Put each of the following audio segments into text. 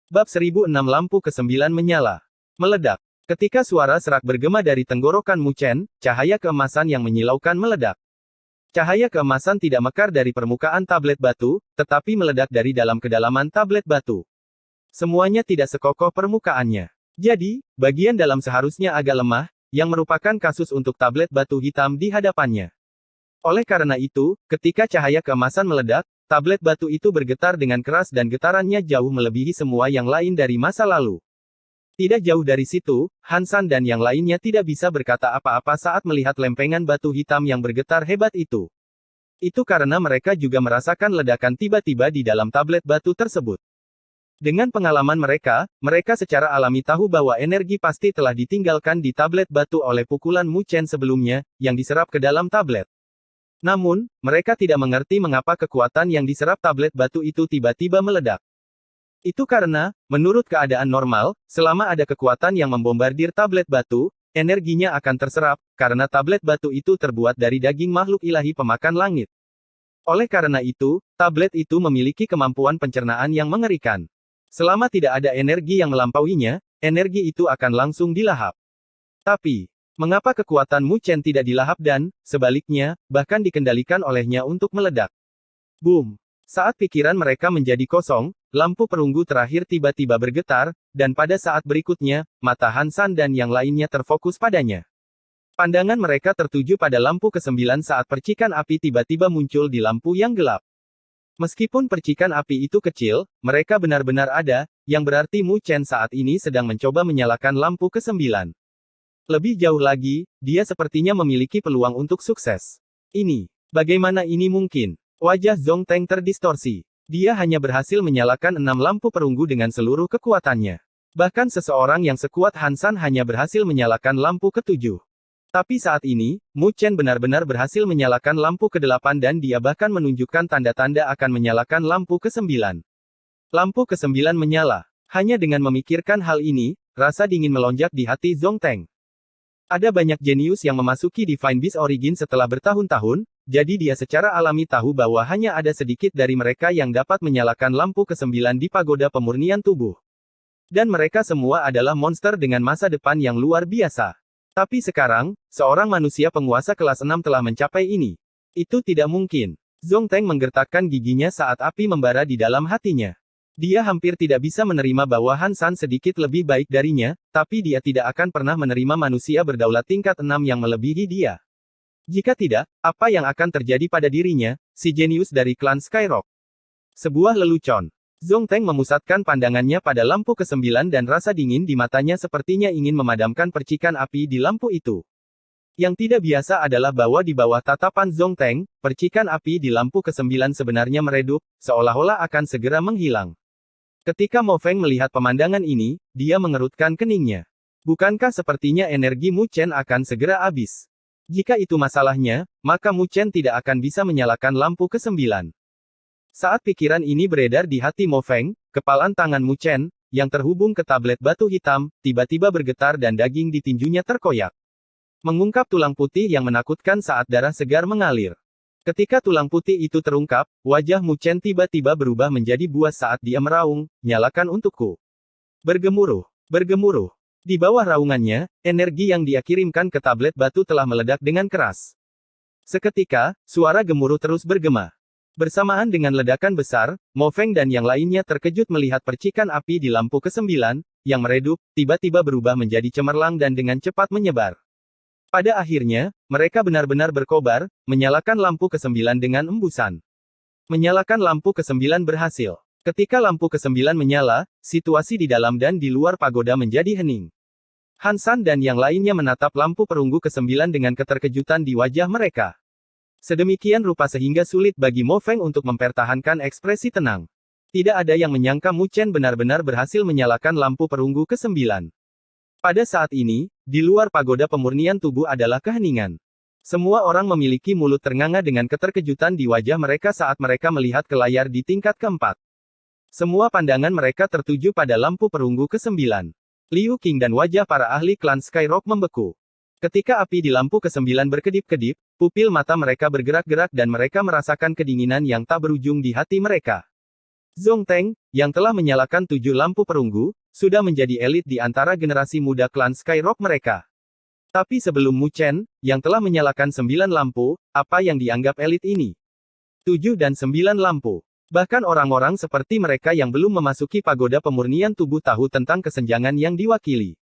Bab 1006 lampu ke-9 menyala. Meledak. Ketika suara serak bergema dari tenggorokan Mu Chen, cahaya keemasan yang menyilaukan meledak. Cahaya keemasan tidak mekar dari permukaan tablet batu, tetapi meledak dari dalam kedalaman tablet batu. Semuanya tidak sekokoh permukaannya. Jadi, bagian dalam seharusnya agak lemah, yang merupakan kasus untuk tablet batu hitam di hadapannya. Oleh karena itu, ketika cahaya keemasan meledak, tablet batu itu bergetar dengan keras dan getarannya jauh melebihi semua yang lain dari masa lalu. Tidak jauh dari situ, Han San dan yang lainnya tidak bisa berkata apa-apa saat melihat lempengan batu hitam yang bergetar hebat itu. Itu karena mereka juga merasakan ledakan tiba-tiba di dalam tablet batu tersebut. Dengan pengalaman mereka, mereka secara alami tahu bahwa energi pasti telah ditinggalkan di tablet batu oleh pukulan Mu Chen sebelumnya, yang diserap ke dalam tablet. Namun, mereka tidak mengerti mengapa kekuatan yang diserap tablet batu itu tiba-tiba meledak. Itu karena, menurut keadaan normal, selama ada kekuatan yang membombardir tablet batu, energinya akan terserap, karena tablet batu itu terbuat dari daging makhluk ilahi pemakan langit. Oleh karena itu, tablet itu memiliki kemampuan pencernaan yang mengerikan. Selama tidak ada energi yang melampauinya, energi itu akan langsung dilahap. Tapi, mengapa kekuatan Mu Chen tidak dilahap dan, sebaliknya, bahkan dikendalikan olehnya untuk meledak? Boom! Saat pikiran mereka menjadi kosong, lampu perunggu terakhir tiba-tiba bergetar, dan pada saat berikutnya, mata Han San dan yang lainnya terfokus padanya. Pandangan mereka tertuju pada lampu ke-9 saat percikan api tiba-tiba muncul di lampu yang gelap. Meskipun percikan api itu kecil, mereka benar-benar ada, yang berarti Mu Chen saat ini sedang mencoba menyalakan lampu ke-9. Lebih jauh lagi, dia sepertinya memiliki peluang untuk sukses. Bagaimana ini mungkin? Wajah Zhong Teng terdistorsi. Dia hanya berhasil menyalakan 6 lampu perunggu dengan seluruh kekuatannya. Bahkan seseorang yang sekuat Han San hanya berhasil menyalakan lampu ke-7. Tapi saat ini, Mu Chen benar-benar berhasil menyalakan lampu ke-8 dan dia bahkan menunjukkan tanda-tanda akan menyalakan lampu ke-9. Lampu ke-9 menyala. Hanya dengan memikirkan hal ini, rasa dingin melonjak di hati Zhong Teng. Ada banyak jenius yang memasuki Divine Beast Origin setelah bertahun-tahun, jadi dia secara alami tahu bahwa hanya ada sedikit dari mereka yang dapat menyalakan lampu ke-9 di pagoda pemurnian tubuh. Dan mereka semua adalah monster dengan masa depan yang luar biasa. Tapi sekarang, seorang manusia penguasa kelas 6 telah mencapai ini. Itu tidak mungkin. Zhong Teng menggertakkan giginya saat api membara di dalam hatinya. Dia hampir tidak bisa menerima bahwa Han San sedikit lebih baik darinya, tapi dia tidak akan pernah menerima manusia berdaulat tingkat 6 yang melebihi dia. Jika tidak, apa yang akan terjadi pada dirinya, si jenius dari klan Skyrock? Sebuah lelucon. Zhong Teng memusatkan pandangannya pada lampu ke-9 dan rasa dingin di matanya sepertinya ingin memadamkan percikan api di lampu itu. Yang tidak biasa adalah bahwa di bawah tatapan Zhong Teng, percikan api di lampu ke-9 sebenarnya meredup, seolah-olah akan segera menghilang. Ketika Mo Feng melihat pemandangan ini, dia mengerutkan keningnya. Bukankah sepertinya energi Mu Chen akan segera habis? Jika itu masalahnya, maka Mu Chen tidak akan bisa menyalakan lampu ke-9. Saat pikiran ini beredar di hati Mo Feng, kepalan tangan Mu Chen, yang terhubung ke tablet batu hitam, tiba-tiba bergetar dan daging di tinjunya terkoyak. Mengungkap tulang putih yang menakutkan saat darah segar mengalir. Ketika tulang putih itu terungkap, wajah Mu Chen tiba-tiba berubah menjadi buas saat dia meraung, "Nyalakan untukku." Bergemuruh. Bergemuruh. Di bawah raungannya, energi yang dia kirimkan ke tablet batu telah meledak dengan keras. Seketika, suara gemuruh terus bergema. Bersamaan dengan ledakan besar, Mo Feng dan yang lainnya terkejut melihat percikan api di lampu ke-9, yang meredup, tiba-tiba berubah menjadi cemerlang dan dengan cepat menyebar. Pada akhirnya, mereka benar-benar berkobar, menyalakan lampu ke-9 dengan embusan. Menyalakan lampu ke-9 berhasil. Ketika lampu ke-9 menyala, situasi di dalam dan di luar pagoda menjadi hening. Han San dan yang lainnya menatap lampu perunggu ke-9 dengan keterkejutan di wajah mereka. Sedemikian rupa sehingga sulit bagi Mo Feng untuk mempertahankan ekspresi tenang. Tidak ada yang menyangka Mu Chen benar-benar berhasil menyalakan lampu perunggu ke-9. Pada saat ini, di luar pagoda pemurnian tubuh adalah keheningan. Semua orang memiliki mulut ternganga dengan keterkejutan di wajah mereka saat mereka melihat ke layar di tingkat keempat. Semua pandangan mereka tertuju pada lampu perunggu ke-9. Liu Qing dan wajah para ahli klan Skyrock membeku. Ketika api di lampu ke-9 berkedip-kedip, pupil mata mereka bergerak-gerak dan mereka merasakan kedinginan yang tak berujung di hati mereka. Zongteng, yang telah menyalakan 7 lampu perunggu, sudah menjadi elit di antara generasi muda klan Skyrock mereka. Tapi sebelum Mu Chen, yang telah menyalakan 9 lampu, apa yang dianggap elit ini? 7 dan 9 lampu. Bahkan orang-orang seperti mereka yang belum memasuki pagoda pemurnian tubuh tahu tentang kesenjangan yang diwakili.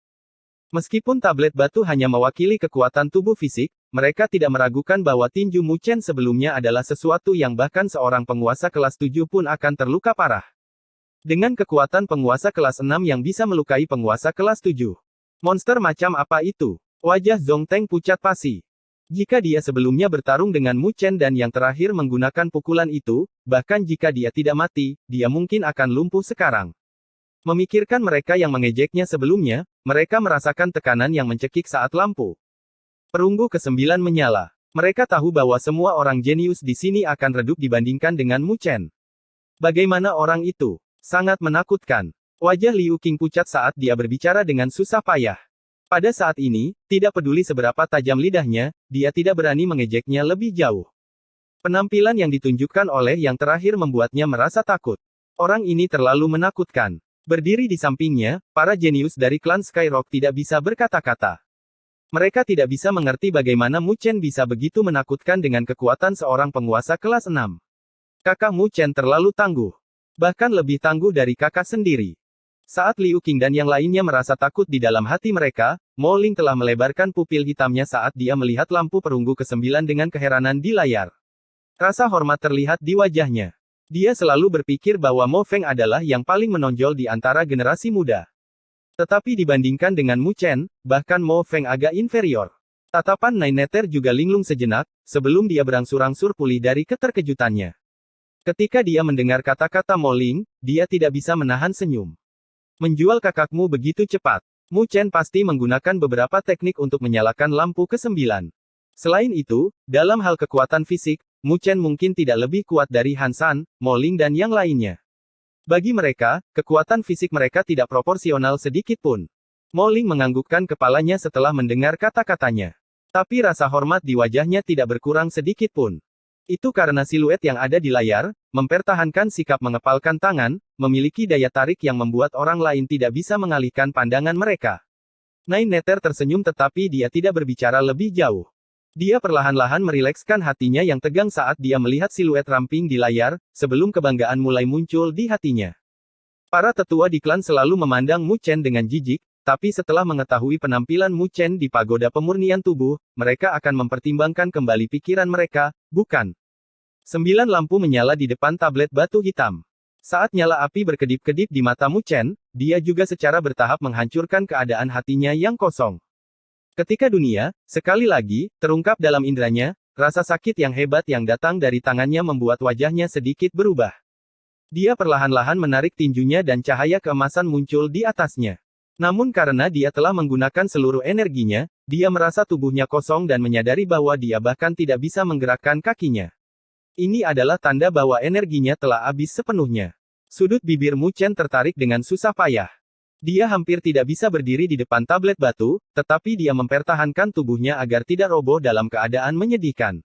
Meskipun tablet batu hanya mewakili kekuatan tubuh fisik, mereka tidak meragukan bahwa tinju Mu Chen sebelumnya adalah sesuatu yang bahkan seorang penguasa kelas 7 pun akan terluka parah. Dengan kekuatan penguasa kelas 6 yang bisa melukai penguasa kelas 7. Monster macam apa itu? Wajah Zongteng pucat pasi. Jika dia sebelumnya bertarung dengan Mu Chen dan yang terakhir menggunakan pukulan itu, bahkan jika dia tidak mati, dia mungkin akan lumpuh sekarang. Memikirkan mereka yang mengejeknya sebelumnya, mereka merasakan tekanan yang mencekik saat lampu perunggu ke-9 menyala. Mereka tahu bahwa semua orang jenius di sini akan redup dibandingkan dengan Mu Chen. Bagaimana orang itu? Sangat menakutkan. Wajah Liu Qing pucat saat dia berbicara dengan susah payah. Pada saat ini, tidak peduli seberapa tajam lidahnya, dia tidak berani mengejeknya lebih jauh. Penampilan yang ditunjukkan oleh yang terakhir membuatnya merasa takut. Orang ini terlalu menakutkan. Berdiri di sampingnya, para jenius dari klan Skyrock tidak bisa berkata-kata. Mereka tidak bisa mengerti bagaimana Mu Chen bisa begitu menakutkan dengan kekuatan seorang penguasa kelas 6. Kakak Mu Chen terlalu tangguh. Bahkan lebih tangguh dari kakak sendiri. Saat Liu Qing dan yang lainnya merasa takut di dalam hati mereka, Mo Ling telah melebarkan pupil hitamnya saat dia melihat lampu perunggu ke-9 dengan keheranan di layar. Rasa hormat terlihat di wajahnya. Dia selalu berpikir bahwa Mo Feng adalah yang paling menonjol di antara generasi muda. Tetapi dibandingkan dengan Mu Chen, bahkan Mo Feng agak inferior. Tatapan Nine Nether juga linglung sejenak, sebelum dia berangsur-angsur pulih dari keterkejutannya. Ketika dia mendengar kata-kata Mo Ling, dia tidak bisa menahan senyum. Menjual kakakmu begitu cepat. Mu Chen pasti menggunakan beberapa teknik untuk menyalakan lampu ke-9. Selain itu, dalam hal kekuatan fisik, Mu Chen mungkin tidak lebih kuat dari Han San, Mo Ling dan yang lainnya. Bagi mereka, kekuatan fisik mereka tidak proporsional sedikit pun. Mo Ling menganggukkan kepalanya setelah mendengar kata-katanya. Tapi rasa hormat di wajahnya tidak berkurang sedikit pun. Itu karena siluet yang ada di layar, mempertahankan sikap mengepalkan tangan, memiliki daya tarik yang membuat orang lain tidak bisa mengalihkan pandangan mereka. Nine Nether tersenyum tetapi dia tidak berbicara lebih jauh. Dia perlahan-lahan merilekskan hatinya yang tegang saat dia melihat siluet ramping di layar, sebelum kebanggaan mulai muncul di hatinya. Para tetua di klan selalu memandang Mu Chen dengan jijik, tapi setelah mengetahui penampilan Mu Chen di pagoda pemurnian tubuh, mereka akan mempertimbangkan kembali pikiran mereka, bukan? 9 lampu menyala di depan tablet batu hitam. Saat nyala api berkedip-kedip di mata Mu Chen, dia juga secara bertahap menghancurkan keadaan hatinya yang kosong. Ketika dunia, sekali lagi, terungkap dalam indranya, rasa sakit yang hebat yang datang dari tangannya membuat wajahnya sedikit berubah. Dia perlahan-lahan menarik tinjunya dan cahaya keemasan muncul di atasnya. Namun karena dia telah menggunakan seluruh energinya, dia merasa tubuhnya kosong dan menyadari bahwa dia bahkan tidak bisa menggerakkan kakinya. Ini adalah tanda bahwa energinya telah habis sepenuhnya. Sudut bibir Mu Chen tertarik dengan susah payah. Dia hampir tidak bisa berdiri di depan tablet batu, tetapi dia mempertahankan tubuhnya agar tidak roboh dalam keadaan menyedihkan.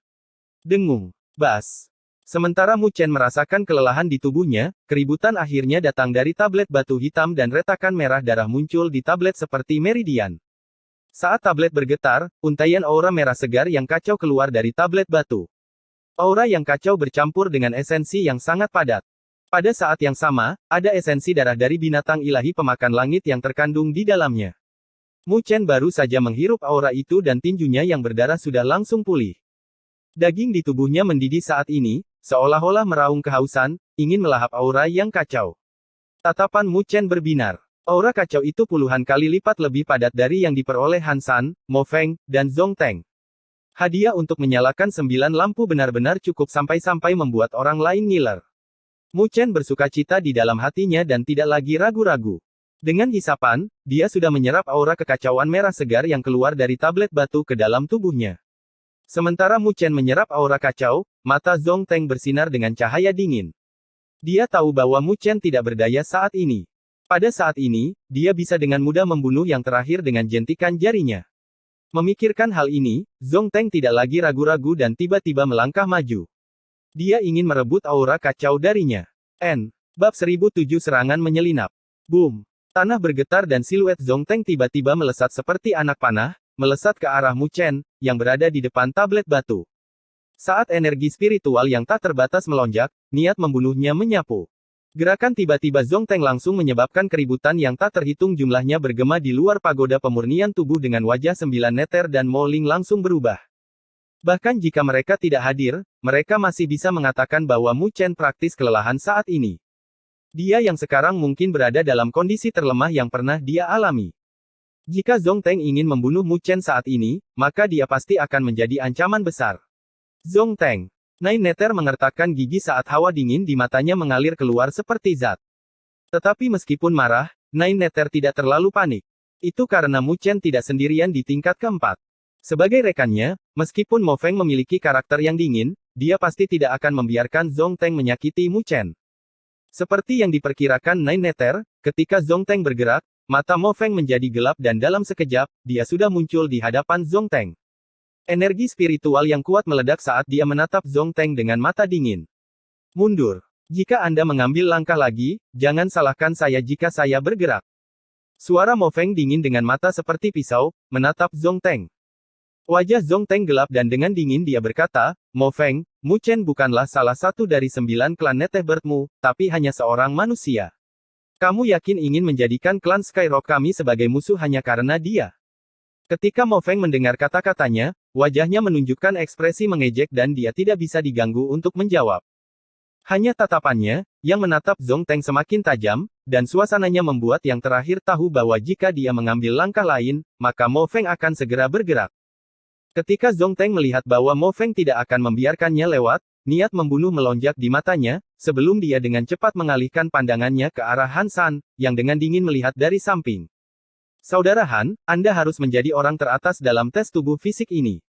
Dengung. Bas. Sementara Mu Chen merasakan kelelahan di tubuhnya, keributan akhirnya datang dari tablet batu hitam dan retakan merah darah muncul di tablet seperti meridian. Saat tablet bergetar, untaian aura merah segar yang kacau keluar dari tablet batu. Aura yang kacau bercampur dengan esensi yang sangat padat. Pada saat yang sama, ada esensi darah dari binatang ilahi pemakan langit yang terkandung di dalamnya. Mu Chen baru saja menghirup aura itu dan tinjunya yang berdarah sudah langsung pulih. Daging di tubuhnya mendidih saat ini, seolah-olah meraung kehausan, ingin melahap aura yang kacau. Tatapan Mu Chen berbinar. Aura kacau itu puluhan kali lipat lebih padat dari yang diperoleh Han San, Mo Feng, dan Zongteng. Hadiah untuk menyalakan 9 lampu benar-benar cukup sampai-sampai membuat orang lain ngiler. Mu Chen bersukacita di dalam hatinya dan tidak lagi ragu-ragu. Dengan hisapan, dia sudah menyerap aura kekacauan merah segar yang keluar dari tablet batu ke dalam tubuhnya. Sementara Mu Chen menyerap aura kacau, mata Zongteng bersinar dengan cahaya dingin. Dia tahu bahwa Mu Chen tidak berdaya saat ini. Pada saat ini, dia bisa dengan mudah membunuh yang terakhir dengan jentikan jarinya. Memikirkan hal ini, Zongteng tidak lagi ragu-ragu dan tiba-tiba melangkah maju. Dia ingin merebut aura kacau darinya. Bab 1007 Serangan Menyelinap. Boom! Tanah bergetar dan siluet Zongteng tiba-tiba melesat seperti anak panah, melesat ke arah Mu Chen, yang berada di depan tablet batu. Saat energi spiritual yang tak terbatas melonjak, niat membunuhnya menyapu. Gerakan tiba-tiba Zongteng langsung menyebabkan keributan yang tak terhitung jumlahnya bergema di luar pagoda pemurnian tubuh dengan wajah 9 neter dan Mo Ling langsung berubah. Bahkan jika mereka tidak hadir, mereka masih bisa mengatakan bahwa Mu Chen praktis kelelahan saat ini. Dia yang sekarang mungkin berada dalam kondisi terlemah yang pernah dia alami. Jika Zongteng ingin membunuh Mu Chen saat ini, maka dia pasti akan menjadi ancaman besar. Zongteng. Nine Neter mengertakkan gigi saat hawa dingin di matanya mengalir keluar seperti zat. Tetapi meskipun marah, Nine Neter tidak terlalu panik. Itu karena Mu Chen tidak sendirian di tingkat keempat. Sebagai rekannya, meskipun Mo Feng memiliki karakter yang dingin, dia pasti tidak akan membiarkan Zongteng menyakiti Mu Chen. Seperti yang diperkirakan Nine Neter, ketika Zongteng bergerak, mata Mo Feng menjadi gelap dan dalam sekejap, dia sudah muncul di hadapan Zongteng. Energi spiritual yang kuat meledak saat dia menatap Zongteng dengan mata dingin. Mundur. Jika Anda mengambil langkah lagi, jangan salahkan saya jika saya bergerak. Suara Mo Feng dingin dengan mata seperti pisau, menatap Zongteng. Wajah Zongteng gelap dan dengan dingin dia berkata, Mo Feng, Mu Chen bukanlah salah satu dari 9 klan Netebird-mu, tapi hanya seorang manusia. Kamu yakin ingin menjadikan klan Skyrock kami sebagai musuh hanya karena dia? Ketika Mo Feng mendengar kata-katanya, wajahnya menunjukkan ekspresi mengejek dan dia tidak bisa diganggu untuk menjawab. Hanya tatapannya, yang menatap Zongteng semakin tajam, dan suasananya membuat yang terakhir tahu bahwa jika dia mengambil langkah lain, maka Mo Feng akan segera bergerak. Ketika Zongteng melihat bahwa Mo Feng tidak akan membiarkannya lewat, niat membunuh melonjak di matanya, sebelum dia dengan cepat mengalihkan pandangannya ke arah Han San, yang dengan dingin melihat dari samping. Saudara Han, Anda harus menjadi orang teratas dalam tes tubuh fisik ini.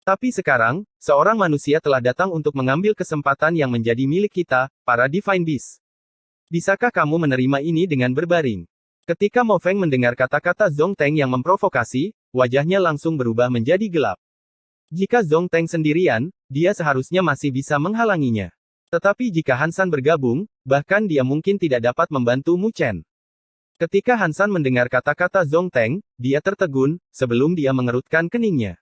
Tapi sekarang, seorang manusia telah datang untuk mengambil kesempatan yang menjadi milik kita, para Divine Beast. Bisakah kamu menerima ini dengan berbaring? Ketika Mo Feng mendengar kata-kata Zongteng yang memprovokasi, wajahnya langsung berubah menjadi gelap. Jika Zongteng sendirian, dia seharusnya masih bisa menghalanginya. Tetapi jika Han San bergabung, bahkan dia mungkin tidak dapat membantu Mu Chen. Ketika Han San mendengar kata-kata Zongteng, dia tertegun, sebelum dia mengerutkan keningnya.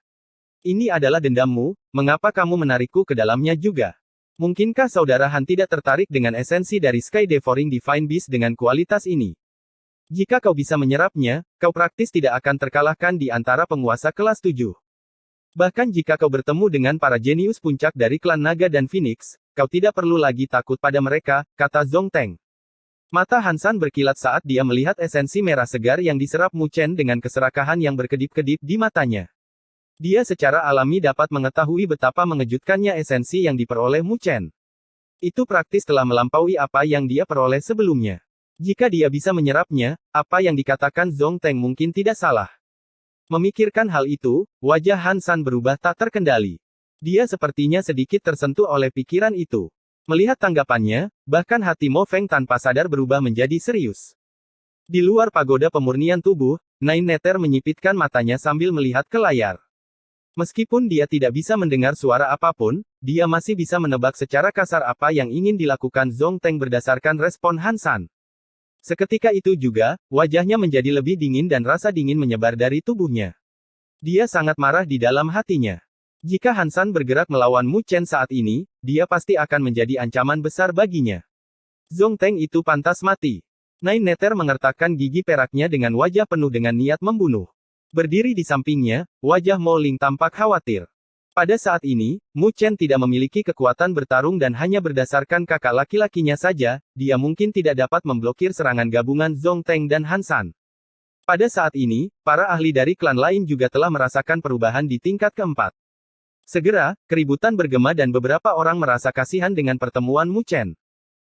Ini adalah dendammu, mengapa kamu menarikku ke dalamnya juga? Mungkinkah saudara Han tidak tertarik dengan esensi dari Sky Devouring Divine Beast dengan kualitas ini? Jika kau bisa menyerapnya, kau praktis tidak akan terkalahkan di antara penguasa kelas 7. Bahkan jika kau bertemu dengan para jenius puncak dari klan Naga dan Phoenix, kau tidak perlu lagi takut pada mereka, kata Zongteng. Mata Han San berkilat saat dia melihat esensi merah segar yang diserap Mu Chen dengan keserakahan yang berkedip-kedip di matanya. Dia secara alami dapat mengetahui betapa mengejutkannya esensi yang diperoleh Mu Chen. Itu praktis telah melampaui apa yang dia peroleh sebelumnya. Jika dia bisa menyerapnya, apa yang dikatakan Zongteng mungkin tidak salah. Memikirkan hal itu, wajah Han San berubah tak terkendali. Dia sepertinya sedikit tersentuh oleh pikiran itu. Melihat tanggapannya, bahkan hati Mo Feng tanpa sadar berubah menjadi serius. Di luar pagoda pemurnian tubuh, Nine Neter menyipitkan matanya sambil melihat ke layar. Meskipun dia tidak bisa mendengar suara apapun, dia masih bisa menebak secara kasar apa yang ingin dilakukan Zongteng berdasarkan respon Han San. Seketika itu juga, wajahnya menjadi lebih dingin dan rasa dingin menyebar dari tubuhnya. Dia sangat marah di dalam hatinya. Jika Han San bergerak melawan Mu Chen saat ini, dia pasti akan menjadi ancaman besar baginya. Zongteng itu pantas mati. Nine Neter mengertakkan gigi peraknya dengan wajah penuh dengan niat membunuh. Berdiri di sampingnya, wajah Mo Ling tampak khawatir. Pada saat ini, Mu Chen tidak memiliki kekuatan bertarung dan hanya berdasarkan kakak laki-lakinya saja, dia mungkin tidak dapat memblokir serangan gabungan Zongteng dan Han San. Pada saat ini, para ahli dari klan lain juga telah merasakan perubahan di tingkat keempat. Segera, keributan bergema dan beberapa orang merasa kasihan dengan pertemuan Mu Chen.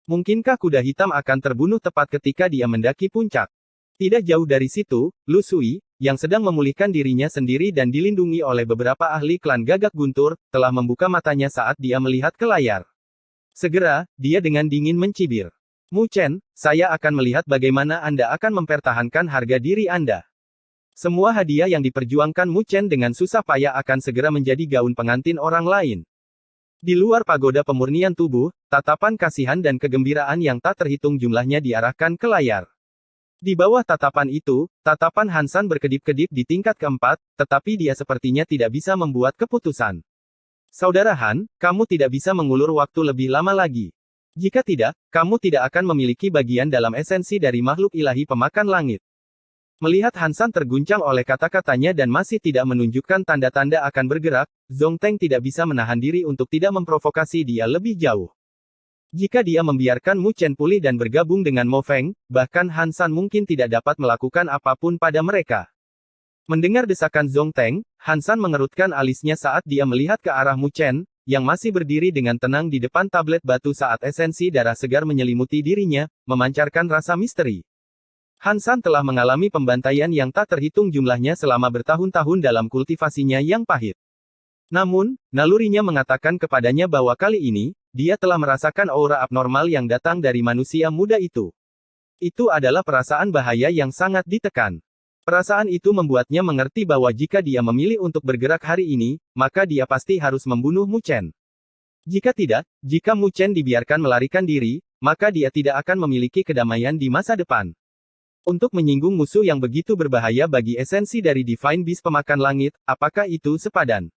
Mungkinkah kuda hitam akan terbunuh tepat ketika dia mendaki puncak? Tidak jauh dari situ, Lu Sui, yang sedang memulihkan dirinya sendiri dan dilindungi oleh beberapa ahli klan Gagak Guntur, telah membuka matanya saat dia melihat ke layar. Segera, dia dengan dingin mencibir. Mu Chen, saya akan melihat bagaimana Anda akan mempertahankan harga diri Anda. Semua hadiah yang diperjuangkan Mu Chen dengan susah payah akan segera menjadi gaun pengantin orang lain. Di luar pagoda pemurnian tubuh, tatapan kasihan dan kegembiraan yang tak terhitung jumlahnya diarahkan ke layar. Di bawah tatapan itu, tatapan Hansan berkedip-kedip di tingkat keempat, tetapi dia sepertinya tidak bisa membuat keputusan. Saudara Han, kamu tidak bisa mengulur waktu lebih lama lagi. Jika tidak, kamu tidak akan memiliki bagian dalam esensi dari makhluk ilahi pemakan langit. Melihat Hansan terguncang oleh kata-katanya dan masih tidak menunjukkan tanda-tanda akan bergerak, Zhong Teng tidak bisa menahan diri untuk tidak memprovokasi dia lebih jauh. Jika dia membiarkan Mu Chen pulih dan bergabung dengan Mo Feng, bahkan Hansan mungkin tidak dapat melakukan apapun pada mereka. Mendengar desakan Zhong Teng, Hansan mengerutkan alisnya saat dia melihat ke arah Mu Chen, yang masih berdiri dengan tenang di depan tablet batu saat esensi darah segar menyelimuti dirinya, memancarkan rasa misteri. Hansan telah mengalami pembantaian yang tak terhitung jumlahnya selama bertahun-tahun dalam kultivasinya yang pahit. Namun, nalurinya mengatakan kepadanya bahwa kali ini, dia telah merasakan aura abnormal yang datang dari manusia muda itu. Itu adalah perasaan bahaya yang sangat ditekan. Perasaan itu membuatnya mengerti bahwa jika dia memilih untuk bergerak hari ini, maka dia pasti harus membunuh Mu Chen. Jika tidak, jika Mu Chen dibiarkan melarikan diri, maka dia tidak akan memiliki kedamaian di masa depan. Untuk menyinggung musuh yang begitu berbahaya bagi esensi dari Divine Beast pemakan langit, apakah itu sepadan?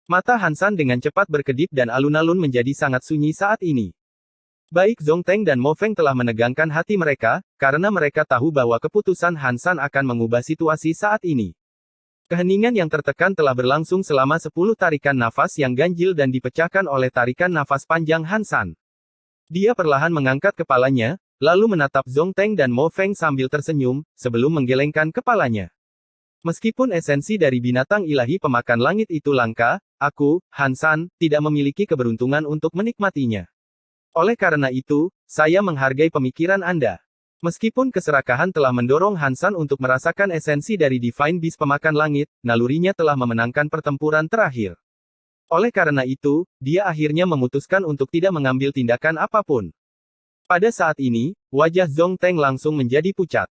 Mata Hansan dengan cepat berkedip dan alun-alun menjadi sangat sunyi saat ini. Baik Zhong Teng dan Mo Feng telah menegangkan hati mereka, karena mereka tahu bahwa keputusan Hansan akan mengubah situasi saat ini. Keheningan yang tertekan telah berlangsung selama 10 tarikan nafas yang ganjil dan dipecahkan oleh tarikan nafas panjang Hansan. Dia perlahan mengangkat kepalanya, lalu menatap Zhong Teng dan Mo Feng sambil tersenyum, sebelum menggelengkan kepalanya. Meskipun esensi dari binatang ilahi pemakan langit itu langka, aku, Hansan, tidak memiliki keberuntungan untuk menikmatinya. Oleh karena itu, saya menghargai pemikiran Anda. Meskipun keserakahan telah mendorong Hansan untuk merasakan esensi dari Divine Beast pemakan langit, nalurinya telah memenangkan pertempuran terakhir. Oleh karena itu, dia akhirnya memutuskan untuk tidak mengambil tindakan apapun. Pada saat ini, wajah Zhong Teng langsung menjadi pucat.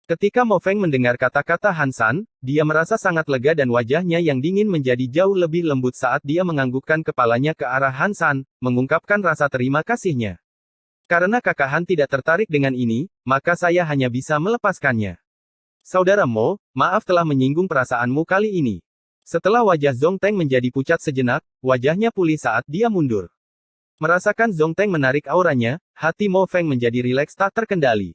Ketika Mo Feng mendengar kata-kata Hansan, dia merasa sangat lega dan wajahnya yang dingin menjadi jauh lebih lembut saat dia menganggukkan kepalanya ke arah Hansan, mengungkapkan rasa terima kasihnya. Karena kakak Han tidak tertarik dengan ini, maka saya hanya bisa melepaskannya. Saudara Mo, maaf telah menyinggung perasaanmu kali ini. Setelah wajah Zhong Teng menjadi pucat sejenak, wajahnya pulih saat dia mundur. Merasakan Zhong Teng menarik auranya, hati Mo Feng menjadi rileks tak terkendali.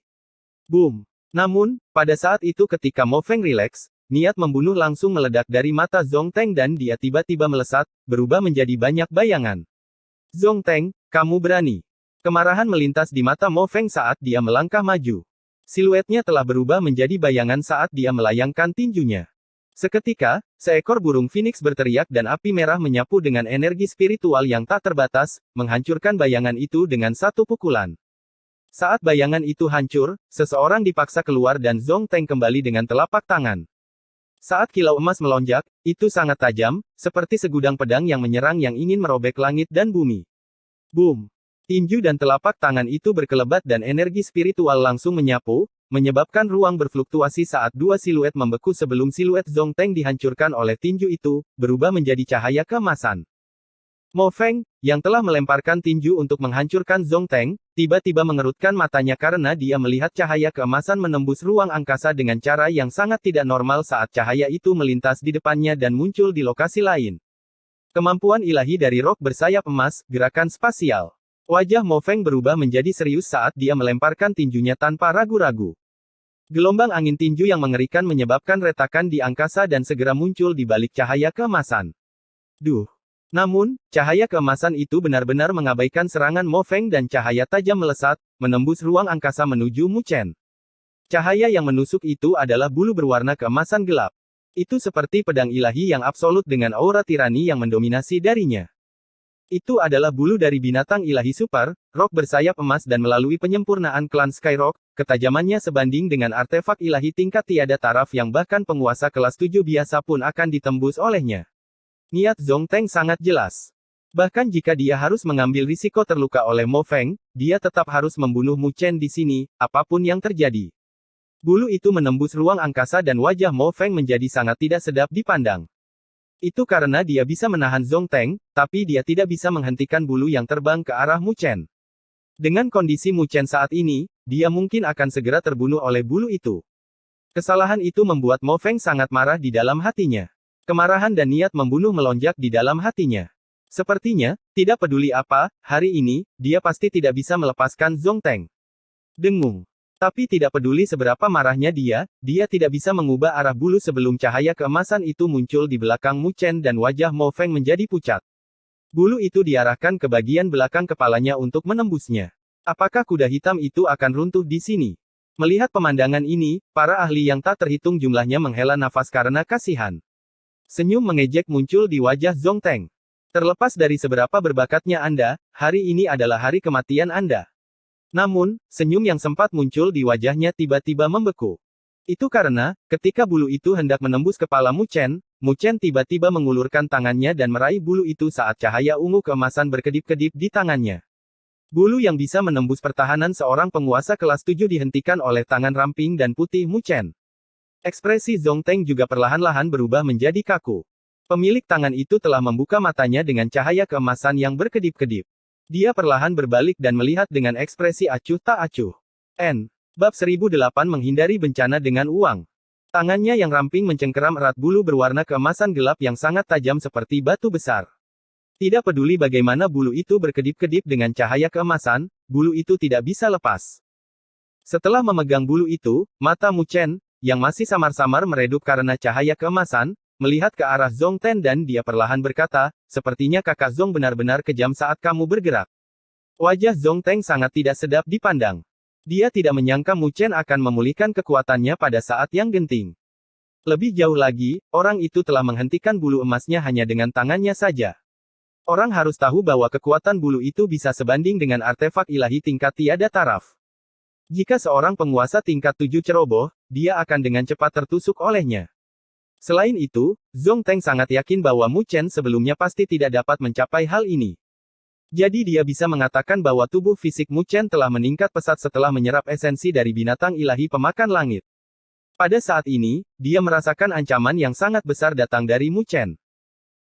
Boom! Namun, pada saat itu ketika Mo Feng rileks, niat membunuh langsung meledak dari mata Zhong Teng dan dia tiba-tiba melesat, berubah menjadi banyak bayangan. Zhong Teng, kamu berani. Kemarahan melintas di mata Mo Feng saat dia melangkah maju. Siluetnya telah berubah menjadi bayangan saat dia melayangkan tinjunya. Seketika, seekor burung phoenix berteriak dan api merah menyapu dengan energi spiritual yang tak terbatas, menghancurkan bayangan itu dengan satu pukulan. Saat bayangan itu hancur, seseorang dipaksa keluar dan Zhong Teng kembali dengan telapak tangan. Saat kilau emas melonjak, itu sangat tajam, seperti segudang pedang yang menyerang yang ingin merobek langit dan bumi. Boom! Tinju dan telapak tangan itu berkelebat dan energi spiritual langsung menyapu, menyebabkan ruang berfluktuasi saat dua siluet membeku sebelum siluet Zhong Teng dihancurkan oleh tinju itu, berubah menjadi cahaya keemasan. Mo Feng, yang telah melemparkan tinju untuk menghancurkan Zhong Teng, tiba-tiba mengerutkan matanya karena dia melihat cahaya keemasan menembus ruang angkasa dengan cara yang sangat tidak normal saat cahaya itu melintas di depannya dan muncul di lokasi lain. Kemampuan ilahi dari rok bersayap emas, gerakan spasial. Wajah Mo Feng berubah menjadi serius saat dia melemparkan tinjunya tanpa ragu-ragu. Gelombang angin tinju yang mengerikan menyebabkan retakan di angkasa dan segera muncul di balik cahaya keemasan. Duh! Namun, cahaya keemasan itu benar-benar mengabaikan serangan Mo Feng dan cahaya tajam melesat, menembus ruang angkasa menuju Mu Chen. Cahaya yang menusuk itu adalah bulu berwarna keemasan gelap. Itu seperti pedang ilahi yang absolut dengan aura tirani yang mendominasi darinya. Itu adalah bulu dari binatang ilahi super, rok bersayap emas dan melalui penyempurnaan klan Skyrock, ketajamannya sebanding dengan artefak ilahi tingkat tiada taraf yang bahkan penguasa kelas 7 biasa pun akan ditembus olehnya. Niat Zhong Teng sangat jelas. Bahkan jika dia harus mengambil risiko terluka oleh Mo Feng, dia tetap harus membunuh Mu Chen di sini, apapun yang terjadi. Bulu itu menembus ruang angkasa dan wajah Mo Feng menjadi sangat tidak sedap dipandang. Itu karena dia bisa menahan Zongteng, tapi dia tidak bisa menghentikan bulu yang terbang ke arah Mu Chen. Dengan kondisi Mu Chen saat ini, dia mungkin akan segera terbunuh oleh bulu itu. Kesalahan itu membuat Mo Feng sangat marah di dalam hatinya. Kemarahan dan niat membunuh melonjak di dalam hatinya. Sepertinya, tidak peduli apa, hari ini, dia pasti tidak bisa melepaskan Zongteng. Dengung. Tapi tidak peduli seberapa marahnya dia tidak bisa mengubah arah bulu sebelum cahaya keemasan itu muncul di belakang Mu Chen dan wajah Mo Feng menjadi pucat. Bulu itu diarahkan ke bagian belakang kepalanya untuk menembusnya. Apakah kuda hitam itu akan runtuh di sini? Melihat pemandangan ini, para ahli yang tak terhitung jumlahnya menghela nafas karena kasihan. Senyum mengejek muncul di wajah Zongteng. Terlepas dari seberapa berbakatnya Anda, hari ini adalah hari kematian Anda. Namun, senyum yang sempat muncul di wajahnya tiba-tiba membeku. Itu karena, ketika bulu itu hendak menembus kepala Mu Chen tiba-tiba mengulurkan tangannya dan meraih bulu itu saat cahaya ungu keemasan berkedip-kedip di tangannya. Bulu yang bisa menembus pertahanan seorang penguasa kelas 7 dihentikan oleh tangan ramping dan putih Mu Chen. Ekspresi Zongteng juga perlahan-lahan berubah menjadi kaku. Pemilik tangan itu telah membuka matanya dengan cahaya keemasan yang berkedip-kedip. Dia perlahan berbalik dan melihat dengan ekspresi acuh tak acuh. Bab 1008 menghindari bencana dengan uang. Tangannya yang ramping mencengkeram erat bulu berwarna keemasan gelap yang sangat tajam seperti batu besar. Tidak peduli bagaimana bulu itu berkedip-kedip dengan cahaya keemasan, bulu itu tidak bisa lepas. Setelah memegang bulu itu, mata Mu Chen, yang masih samar-samar meredup karena cahaya keemasan, melihat ke arah Zongteng dan dia perlahan berkata, sepertinya kakak Zong benar-benar kejam saat kamu bergerak. Wajah Zongteng sangat tidak sedap dipandang. Dia tidak menyangka Mu Chen akan memulihkan kekuatannya pada saat yang genting. Lebih jauh lagi, orang itu telah menghentikan bulu emasnya hanya dengan tangannya saja. Orang harus tahu bahwa kekuatan bulu itu bisa sebanding dengan artefak ilahi tingkat tiada taraf. Jika seorang penguasa tingkat 7 ceroboh, dia akan dengan cepat tertusuk olehnya. Selain itu, Zongteng sangat yakin bahwa Mu Chen sebelumnya pasti tidak dapat mencapai hal ini. Jadi dia bisa mengatakan bahwa tubuh fisik Mu Chen telah meningkat pesat setelah menyerap esensi dari binatang ilahi pemakan langit. Pada saat ini, dia merasakan ancaman yang sangat besar datang dari Mu Chen.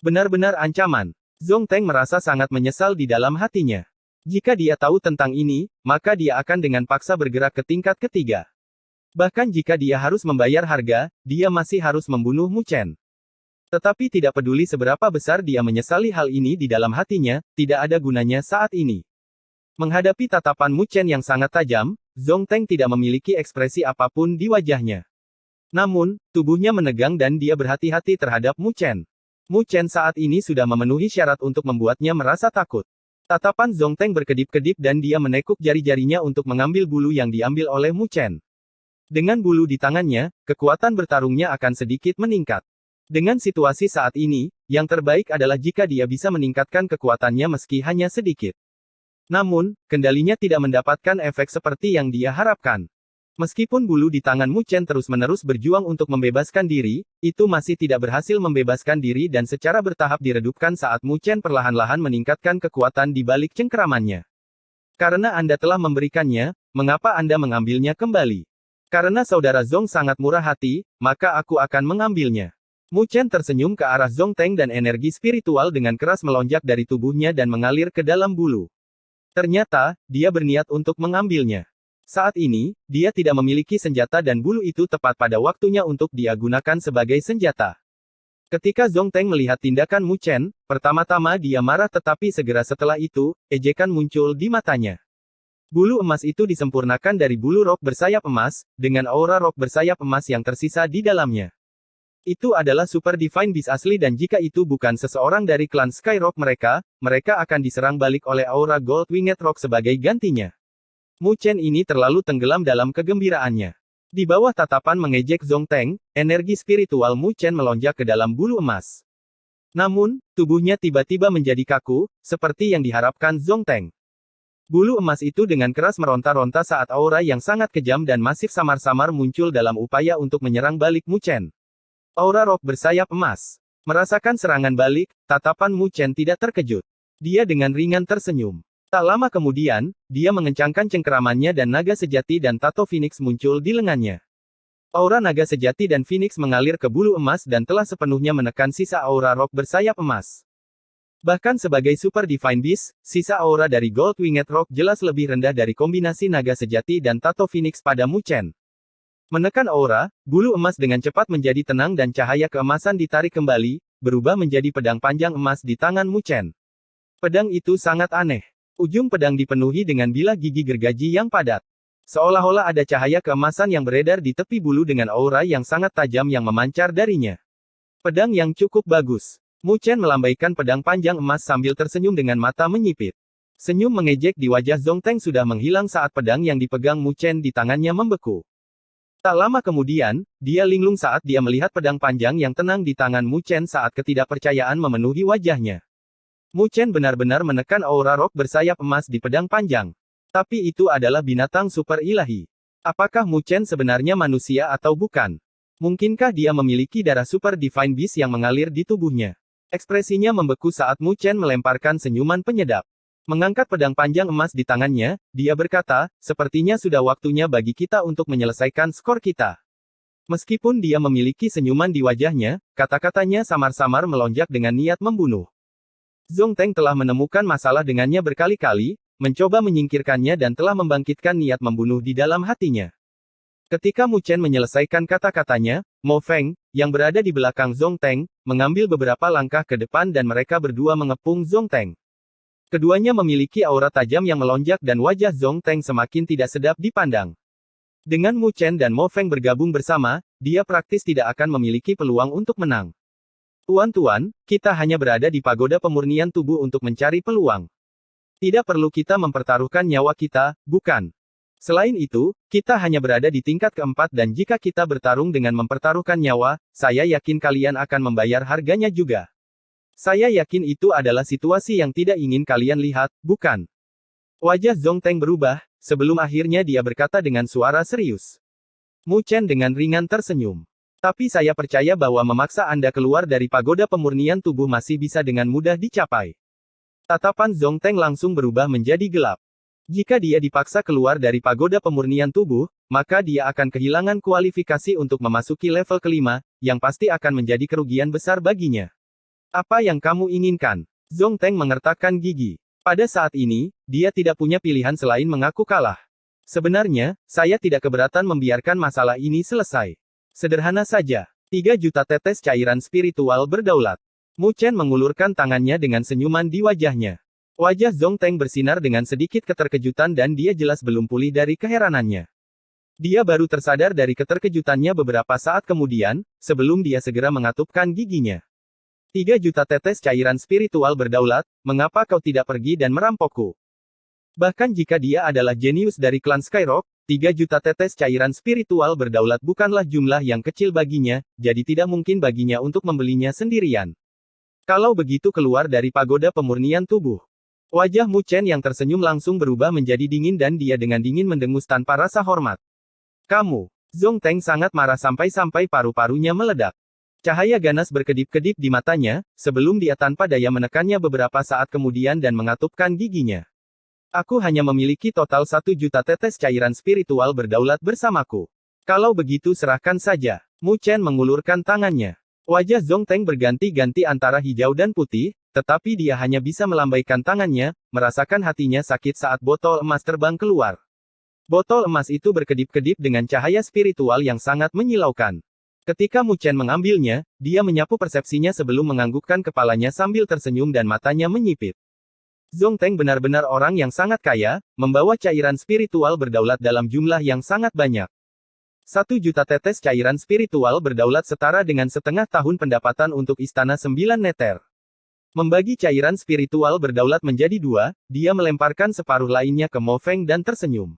Benar-benar ancaman. Zongteng merasa sangat menyesal di dalam hatinya. Jika dia tahu tentang ini, maka dia akan dengan paksa bergerak ke tingkat ketiga. Bahkan jika dia harus membayar harga, dia masih harus membunuh Mu Chen. Tetapi tidak peduli seberapa besar dia menyesali hal ini di dalam hatinya, tidak ada gunanya saat ini. Menghadapi tatapan Mu Chen yang sangat tajam, Zongteng tidak memiliki ekspresi apapun di wajahnya. Namun, tubuhnya menegang dan dia berhati-hati terhadap Mu Chen. Mu Chen saat ini sudah memenuhi syarat untuk membuatnya merasa takut. Tatapan Zongteng berkedip-kedip dan dia menekuk jari-jarinya untuk mengambil bulu yang diambil oleh Mu Chen. Dengan bulu di tangannya, kekuatan bertarungnya akan sedikit meningkat. Dengan situasi saat ini, yang terbaik adalah jika dia bisa meningkatkan kekuatannya meski hanya sedikit. Namun, kendalinya tidak mendapatkan efek seperti yang dia harapkan. Meskipun bulu di tangan Mu Chen terus-menerus berjuang untuk membebaskan diri, itu masih tidak berhasil membebaskan diri dan secara bertahap diredupkan saat Mu Chen perlahan-lahan meningkatkan kekuatan di balik cengkeramannya. Karena Anda telah memberikannya, mengapa Anda mengambilnya kembali? Karena saudara Zong sangat murah hati, maka aku akan mengambilnya. Mu Chen tersenyum ke arah Zongteng dan energi spiritual dengan keras melonjak dari tubuhnya dan mengalir ke dalam bulu. Ternyata, dia berniat untuk mengambilnya. Saat ini, dia tidak memiliki senjata dan bulu itu tepat pada waktunya untuk dia gunakan sebagai senjata. Ketika Zongteng melihat tindakan Mu Chen, pertama-tama dia marah tetapi segera setelah itu, ejekan muncul di matanya. Bulu emas itu disempurnakan dari bulu rok bersayap emas, dengan aura rok bersayap emas yang tersisa di dalamnya. Itu adalah Super Divine Beast asli dan jika itu bukan seseorang dari klan Skyrock mereka akan diserang balik oleh aura Gold Winged Rock sebagai gantinya. Mu Chen ini terlalu tenggelam dalam kegembiraannya. Di bawah tatapan mengejek Zongteng, energi spiritual Mu Chen melonjak ke dalam bulu emas. Namun, tubuhnya tiba-tiba menjadi kaku, seperti yang diharapkan Zongteng. Bulu emas itu dengan keras meronta-ronta saat aura yang sangat kejam dan masif samar-samar muncul dalam upaya untuk menyerang balik Mu Chen. Aura rok bersayap emas. Merasakan serangan balik, tatapan Mu Chen tidak terkejut. Dia dengan ringan tersenyum. Tak lama kemudian, dia mengencangkan cengkeramannya dan naga sejati dan tato Phoenix muncul di lengannya. Aura naga sejati dan Phoenix mengalir ke bulu emas dan telah sepenuhnya menekan sisa aura rock bersayap emas. Bahkan sebagai Super Divine Beast, sisa aura dari Gold Winged Rock jelas lebih rendah dari kombinasi naga sejati dan tato Phoenix pada Mu Chen. Menekan aura, bulu emas dengan cepat menjadi tenang dan cahaya keemasan ditarik kembali, berubah menjadi pedang panjang emas di tangan Mu Chen. Pedang itu sangat aneh. Ujung pedang dipenuhi dengan bilah gigi gergaji yang padat. Seolah-olah ada cahaya keemasan yang beredar di tepi bulu dengan aura yang sangat tajam yang memancar darinya. Pedang yang cukup bagus. Mu Chen melambaikan pedang panjang emas sambil tersenyum dengan mata menyipit. Senyum mengejek di wajah Zhong Teng sudah menghilang saat pedang yang dipegang Mu Chen di tangannya membeku. Tak lama kemudian, dia linglung saat dia melihat pedang panjang yang tenang di tangan Mu Chen saat ketidakpercayaan memenuhi wajahnya. Mu Chen benar-benar menekan aura rock bersayap emas di pedang panjang. Tapi itu adalah binatang super ilahi. Apakah Mu Chen sebenarnya manusia atau bukan? Mungkinkah dia memiliki darah Super Divine Beast yang mengalir di tubuhnya? Ekspresinya membeku saat Mu Chen melemparkan senyuman penyedap. Mengangkat pedang panjang emas di tangannya, dia berkata, sepertinya sudah waktunya bagi kita untuk menyelesaikan skor kita. Meskipun dia memiliki senyuman di wajahnya, kata-katanya samar-samar melonjak dengan niat membunuh. Zhong Teng telah menemukan masalah dengannya berkali-kali, mencoba menyingkirkannya dan telah membangkitkan niat membunuh di dalam hatinya. Ketika Mu Chen menyelesaikan kata-katanya, Mo Feng, yang berada di belakang Zhong Teng, mengambil beberapa langkah ke depan dan mereka berdua mengepung Zhong Teng. Keduanya memiliki aura tajam yang melonjak dan wajah Zhong Teng semakin tidak sedap dipandang. Dengan Mu Chen dan Mo Feng bergabung bersama, dia praktis tidak akan memiliki peluang untuk menang. Tuan-tuan, kita hanya berada di pagoda pemurnian tubuh untuk mencari peluang. Tidak perlu kita mempertaruhkan nyawa kita, bukan? Selain itu, kita hanya berada di tingkat keempat dan jika kita bertarung dengan mempertaruhkan nyawa, saya yakin kalian akan membayar harganya juga. Saya yakin itu adalah situasi yang tidak ingin kalian lihat, bukan? Wajah Zhong Teng berubah, sebelum akhirnya dia berkata dengan suara serius. Mu Chen dengan ringan tersenyum. Tapi saya percaya bahwa memaksa Anda keluar dari pagoda pemurnian tubuh masih bisa dengan mudah dicapai. Tatapan Zhong Teng langsung berubah menjadi gelap. Jika dia dipaksa keluar dari pagoda pemurnian tubuh, maka dia akan kehilangan kualifikasi untuk memasuki level kelima, yang pasti akan menjadi kerugian besar baginya. Apa yang kamu inginkan? Zhong Teng mengertakkan gigi. Pada saat ini, dia tidak punya pilihan selain mengaku kalah. Sebenarnya, saya tidak keberatan membiarkan masalah ini selesai. Sederhana saja. 3 juta tetes cairan spiritual berdaulat. Mu Chen mengulurkan tangannya dengan senyuman di wajahnya. Wajah Zhong Teng bersinar dengan sedikit keterkejutan dan dia jelas belum pulih dari keheranannya. Dia baru tersadar dari keterkejutannya beberapa saat kemudian, sebelum dia segera mengatupkan giginya. 3 juta tetes cairan spiritual berdaulat, mengapa kau tidak pergi dan merampokku? Bahkan jika dia adalah jenius dari klan Skyrock, 3 juta tetes cairan spiritual berdaulat bukanlah jumlah yang kecil baginya, jadi tidak mungkin baginya untuk membelinya sendirian. Kalau begitu keluar dari pagoda pemurnian tubuh. Wajah Mu Chen yang tersenyum langsung berubah menjadi dingin dan dia dengan dingin mendengus tanpa rasa hormat. Kamu. Zhong Teng sangat marah sampai-sampai paru-parunya meledak. Cahaya ganas berkedip-kedip di matanya, sebelum dia tanpa daya menekannya beberapa saat kemudian dan mengatupkan giginya. Aku hanya memiliki total 1 juta tetes cairan spiritual berdaulat bersamaku. Kalau begitu serahkan saja. Mu Chen mengulurkan tangannya. Wajah Zhong Teng berganti-ganti antara hijau dan putih, tetapi dia hanya bisa melambaikan tangannya, merasakan hatinya sakit saat botol emas terbang keluar. Botol emas itu berkedip-kedip dengan cahaya spiritual yang sangat menyilaukan. Ketika Mu Chen mengambilnya, dia menyapu persepsinya sebelum menganggukkan kepalanya sambil tersenyum dan matanya menyipit. Zhong Teng benar-benar orang yang sangat kaya, membawa cairan spiritual berdaulat dalam jumlah yang sangat banyak. 1 juta tetes cairan spiritual berdaulat setara dengan setengah tahun pendapatan untuk Istana 9 Neter. Membagi cairan spiritual berdaulat menjadi 2, dia melemparkan separuh lainnya ke Mo Feng dan tersenyum.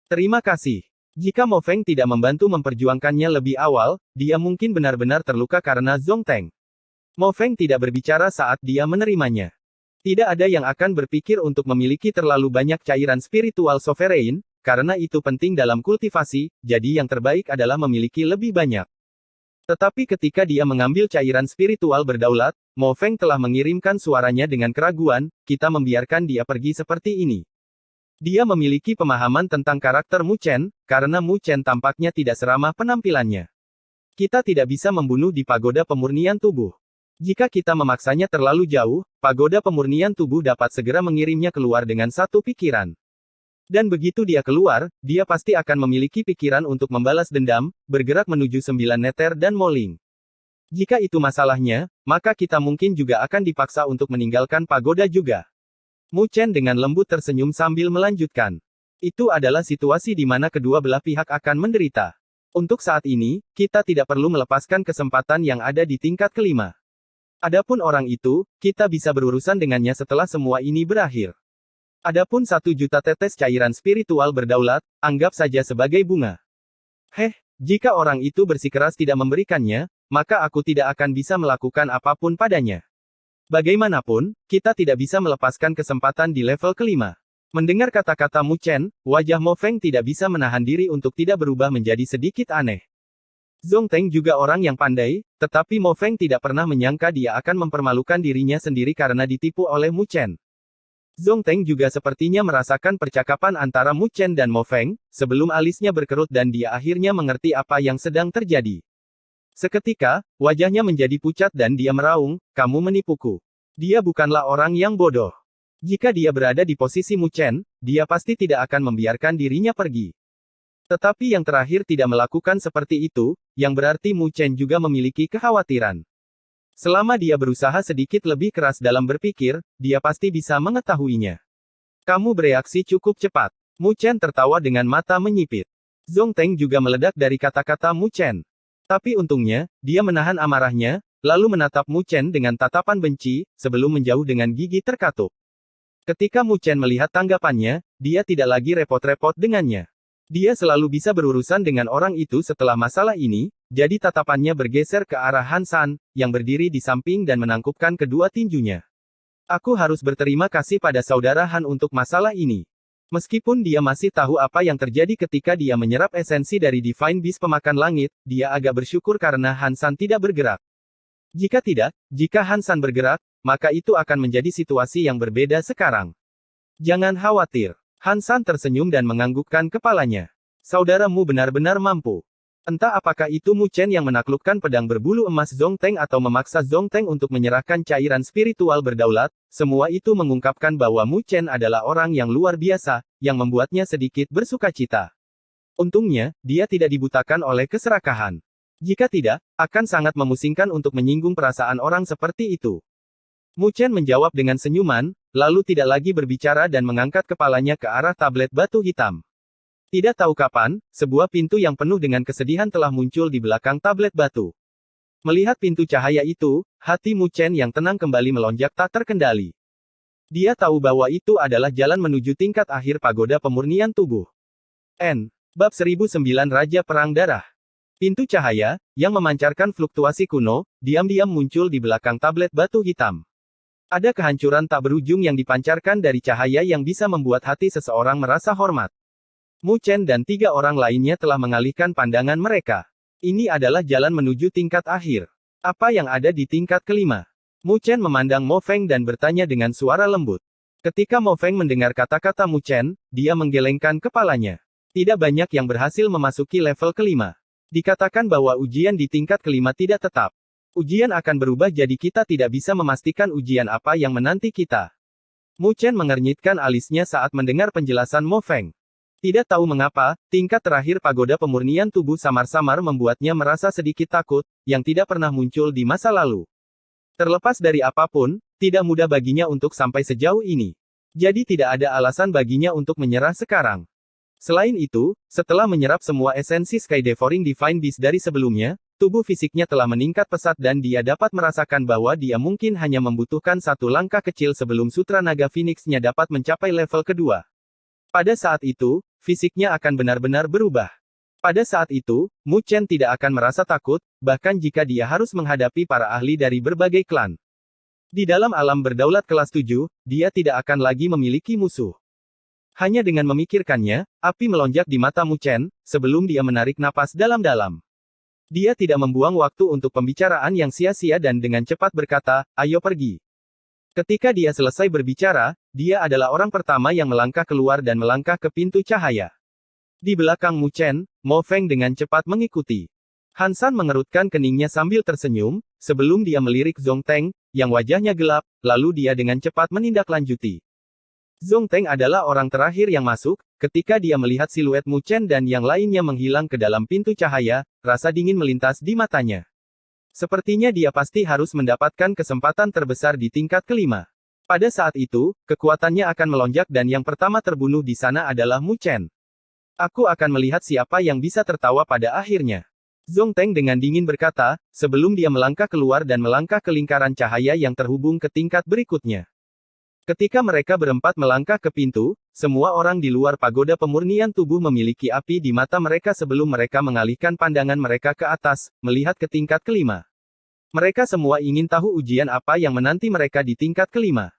Terima kasih. Jika Mo Feng tidak membantu memperjuangkannya lebih awal, dia mungkin benar-benar terluka karena Zhong Teng. Mo Feng tidak berbicara saat dia menerimanya. Tidak ada yang akan berpikir untuk memiliki terlalu banyak cairan spiritual sovereign, karena itu penting dalam kultivasi, jadi yang terbaik adalah memiliki lebih banyak. Tetapi ketika dia mengambil cairan spiritual berdaulat, Mo Feng telah mengirimkan suaranya dengan keraguan, kita membiarkan dia pergi seperti ini. Dia memiliki pemahaman tentang karakter Mu Chen, karena Mu Chen tampaknya tidak seramah penampilannya. Kita tidak bisa membunuh di pagoda pemurnian tubuh. Jika kita memaksanya terlalu jauh, pagoda pemurnian tubuh dapat segera mengirimnya keluar dengan satu pikiran. Dan begitu dia keluar, dia pasti akan memiliki pikiran untuk membalas dendam, bergerak menuju 9 neter dan Moling. Jika itu masalahnya, maka kita mungkin juga akan dipaksa untuk meninggalkan pagoda juga. Mu Chen dengan lembut tersenyum sambil melanjutkan. Itu adalah situasi di mana kedua belah pihak akan menderita. Untuk saat ini, kita tidak perlu melepaskan kesempatan yang ada di tingkat kelima. Adapun orang itu, kita bisa berurusan dengannya setelah semua ini berakhir. Adapun 1 juta tetes cairan spiritual berdaulat, anggap saja sebagai bunga. Jika orang itu bersikeras tidak memberikannya, maka aku tidak akan bisa melakukan apapun padanya. Bagaimanapun, kita tidak bisa melepaskan kesempatan di level kelima. Mendengar kata-kata Mu Chen, wajah Mo Feng tidak bisa menahan diri untuk tidak berubah menjadi sedikit aneh. Zhong Teng juga orang yang pandai, tetapi Mo Feng tidak pernah menyangka dia akan mempermalukan dirinya sendiri karena ditipu oleh Mu Chen. Zhong Teng juga sepertinya merasakan percakapan antara Mu Chen dan Mo Feng, sebelum alisnya berkerut dan dia akhirnya mengerti apa yang sedang terjadi. Seketika, wajahnya menjadi pucat dan dia meraung, "Kamu menipuku." Dia bukanlah orang yang bodoh. Jika dia berada di posisi Mu Chen, dia pasti tidak akan membiarkan dirinya pergi. Tetapi yang terakhir tidak melakukan seperti itu, yang berarti Mu Chen juga memiliki kekhawatiran. Selama dia berusaha sedikit lebih keras dalam berpikir, dia pasti bisa mengetahuinya. Kamu bereaksi cukup cepat. Mu Chen tertawa dengan mata menyipit. Zhong Teng juga meledak dari kata-kata Mu Chen. Tapi untungnya, dia menahan amarahnya, lalu menatap Mu Chen dengan tatapan benci, sebelum menjauh dengan gigi terkatup. Ketika Mu Chen melihat tanggapannya, dia tidak lagi repot-repot dengannya. Dia selalu bisa berurusan dengan orang itu setelah masalah ini, jadi tatapannya bergeser ke arah Han San, yang berdiri di samping dan menangkupkan kedua tinjunya. Aku harus berterima kasih pada saudara Han untuk masalah ini. Meskipun dia masih tahu apa yang terjadi ketika dia menyerap esensi dari Divine Beast pemakan langit, dia agak bersyukur karena Han San tidak bergerak. Jika tidak, jika Han San bergerak, maka itu akan menjadi situasi yang berbeda sekarang. Jangan khawatir. Han San tersenyum dan menganggukkan kepalanya. Saudaramu benar-benar mampu. Entah apakah itu Mu Chen yang menaklukkan pedang berbulu emas Zhong Teng atau memaksa Zhong Teng untuk menyerahkan cairan spiritual berdaulat, semua itu mengungkapkan bahwa Mu Chen adalah orang yang luar biasa, yang membuatnya sedikit bersukacita. Untungnya, dia tidak dibutakan oleh keserakahan. Jika tidak, akan sangat memusingkan untuk menyinggung perasaan orang seperti itu. Mu Chen menjawab dengan senyuman, lalu tidak lagi berbicara dan mengangkat kepalanya ke arah tablet batu hitam. Tidak tahu kapan, sebuah pintu yang penuh dengan kesedihan telah muncul di belakang tablet batu. Melihat pintu cahaya itu, hati Mu Chen yang tenang kembali melonjak tak terkendali. Dia tahu bahwa itu adalah jalan menuju tingkat akhir pagoda pemurnian tubuh. Bab 1009 Raja Perang Darah. Pintu cahaya, yang memancarkan fluktuasi kuno, diam-diam muncul di belakang tablet batu hitam. Ada kehancuran tak berujung yang dipancarkan dari cahaya yang bisa membuat hati seseorang merasa hormat. Mu Chen dan 3 orang lainnya telah mengalihkan pandangan mereka. Ini adalah jalan menuju tingkat akhir. Apa yang ada di tingkat kelima? Mu Chen memandang Mo Feng dan bertanya dengan suara lembut. Ketika Mo Feng mendengar kata-kata Mu Chen, dia menggelengkan kepalanya. Tidak banyak yang berhasil memasuki level kelima. Dikatakan bahwa ujian di tingkat kelima tidak tetap. Ujian akan berubah jadi kita tidak bisa memastikan ujian apa yang menanti kita. Mu Chen mengernyitkan alisnya saat mendengar penjelasan Mo Feng. Tidak tahu mengapa, tingkat terakhir pagoda pemurnian tubuh samar-samar membuatnya merasa sedikit takut, yang tidak pernah muncul di masa lalu. Terlepas dari apapun, tidak mudah baginya untuk sampai sejauh ini. Jadi tidak ada alasan baginya untuk menyerah sekarang. Selain itu, setelah menyerap semua esensi Sky Devouring Divine Beast dari sebelumnya, tubuh fisiknya telah meningkat pesat dan dia dapat merasakan bahwa dia mungkin hanya membutuhkan satu langkah kecil sebelum Sutra Naga Phoenix-nya dapat mencapai level kedua. Pada saat itu, fisiknya akan benar-benar berubah. Pada saat itu, Mu Chen tidak akan merasa takut, bahkan jika dia harus menghadapi para ahli dari berbagai klan. Di dalam alam berdaulat kelas 7, dia tidak akan lagi memiliki musuh. Hanya dengan memikirkannya, api melonjak di mata Mu Chen, sebelum dia menarik napas dalam-dalam. Dia tidak membuang waktu untuk pembicaraan yang sia-sia dan dengan cepat berkata, "Ayo pergi." Ketika dia selesai berbicara, dia adalah orang pertama yang melangkah keluar dan melangkah ke pintu cahaya. Di belakang Mu Chen, Mo Feng dengan cepat mengikuti. Han San mengerutkan keningnya sambil tersenyum, sebelum dia melirik Zhong Teng, yang wajahnya gelap, lalu dia dengan cepat menindaklanjuti. Zhong Teng adalah orang terakhir yang masuk, ketika dia melihat siluet Mu Chen dan yang lainnya menghilang ke dalam pintu cahaya, rasa dingin melintas di matanya. Sepertinya dia pasti harus mendapatkan kesempatan terbesar di tingkat kelima. Pada saat itu, kekuatannya akan melonjak dan yang pertama terbunuh di sana adalah Mu Chen. Aku akan melihat siapa yang bisa tertawa pada akhirnya. Zhong Teng dengan dingin berkata, sebelum dia melangkah keluar dan melangkah ke lingkaran cahaya yang terhubung ke tingkat berikutnya. Ketika mereka berempat melangkah ke pintu, semua orang di luar pagoda pemurnian tubuh memiliki api di mata mereka sebelum mereka mengalihkan pandangan mereka ke atas, melihat ke tingkat kelima. Mereka semua ingin tahu ujian apa yang menanti mereka di tingkat kelima.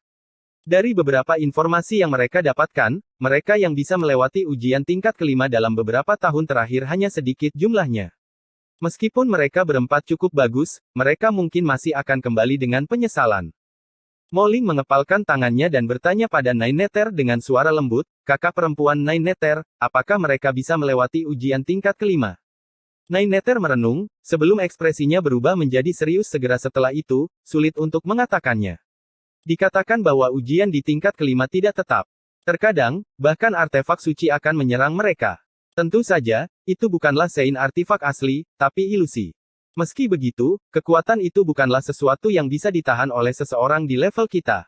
Dari beberapa informasi yang mereka dapatkan, mereka yang bisa melewati ujian tingkat kelima dalam beberapa tahun terakhir hanya sedikit jumlahnya. Meskipun mereka berempat cukup bagus, mereka mungkin masih akan kembali dengan penyesalan. Mo Ling mengepalkan tangannya dan bertanya pada Nine Nether dengan suara lembut, kakak perempuan Nine Nether, apakah mereka bisa melewati ujian tingkat kelima? Nine Nether merenung, sebelum ekspresinya berubah menjadi serius segera setelah itu, sulit untuk mengatakannya. Dikatakan bahwa ujian di tingkat kelima tidak tetap. Terkadang, bahkan artefak suci akan menyerang mereka. Tentu saja, itu bukanlah sein artefak asli, tapi ilusi. Meski begitu, kekuatan itu bukanlah sesuatu yang bisa ditahan oleh seseorang di level kita.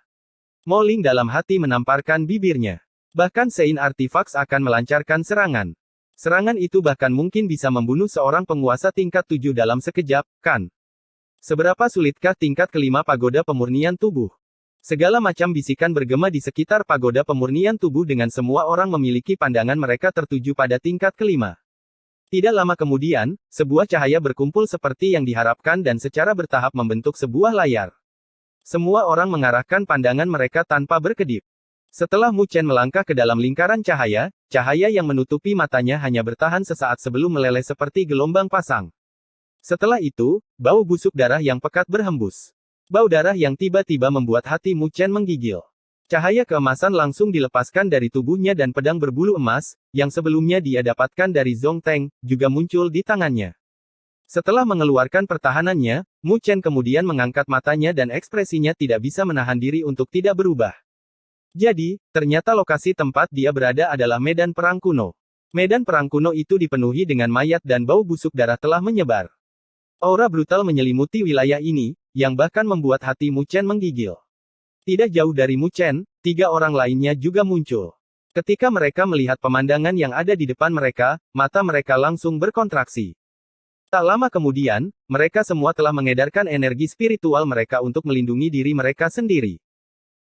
Mo Ling dalam hati menamparkan bibirnya. Bahkan sein artifaks akan melancarkan serangan. Serangan itu bahkan mungkin bisa membunuh seorang penguasa tingkat 7 dalam sekejap, kan? Seberapa sulitkah tingkat kelima pagoda pemurnian tubuh? Segala macam bisikan bergema di sekitar pagoda pemurnian tubuh dengan semua orang memiliki pandangan mereka tertuju pada tingkat kelima. Tidak lama kemudian, sebuah cahaya berkumpul seperti yang diharapkan dan secara bertahap membentuk sebuah layar. Semua orang mengarahkan pandangan mereka tanpa berkedip. Setelah Mu Chen melangkah ke dalam lingkaran cahaya, cahaya yang menutupi matanya hanya bertahan sesaat sebelum meleleh seperti gelombang pasang. Setelah itu, bau busuk darah yang pekat berhembus. Bau darah yang tiba-tiba membuat hati Mu Chen menggigil. Cahaya keemasan langsung dilepaskan dari tubuhnya dan pedang berbulu emas, yang sebelumnya dia dapatkan dari Zhong Teng, juga muncul di tangannya. Setelah mengeluarkan pertahanannya, Mu Chen kemudian mengangkat matanya dan ekspresinya tidak bisa menahan diri untuk tidak berubah. Jadi, ternyata lokasi tempat dia berada adalah medan perang kuno. Medan perang kuno itu dipenuhi dengan mayat dan bau busuk darah telah menyebar. Aura brutal menyelimuti wilayah ini, yang bahkan membuat hati Mu Chen menggigil. Tidak jauh dari Mu Chen, 3 orang lainnya juga muncul. Ketika mereka melihat pemandangan yang ada di depan mereka, mata mereka langsung berkontraksi. Tak lama kemudian, mereka semua telah mengedarkan energi spiritual mereka untuk melindungi diri mereka sendiri.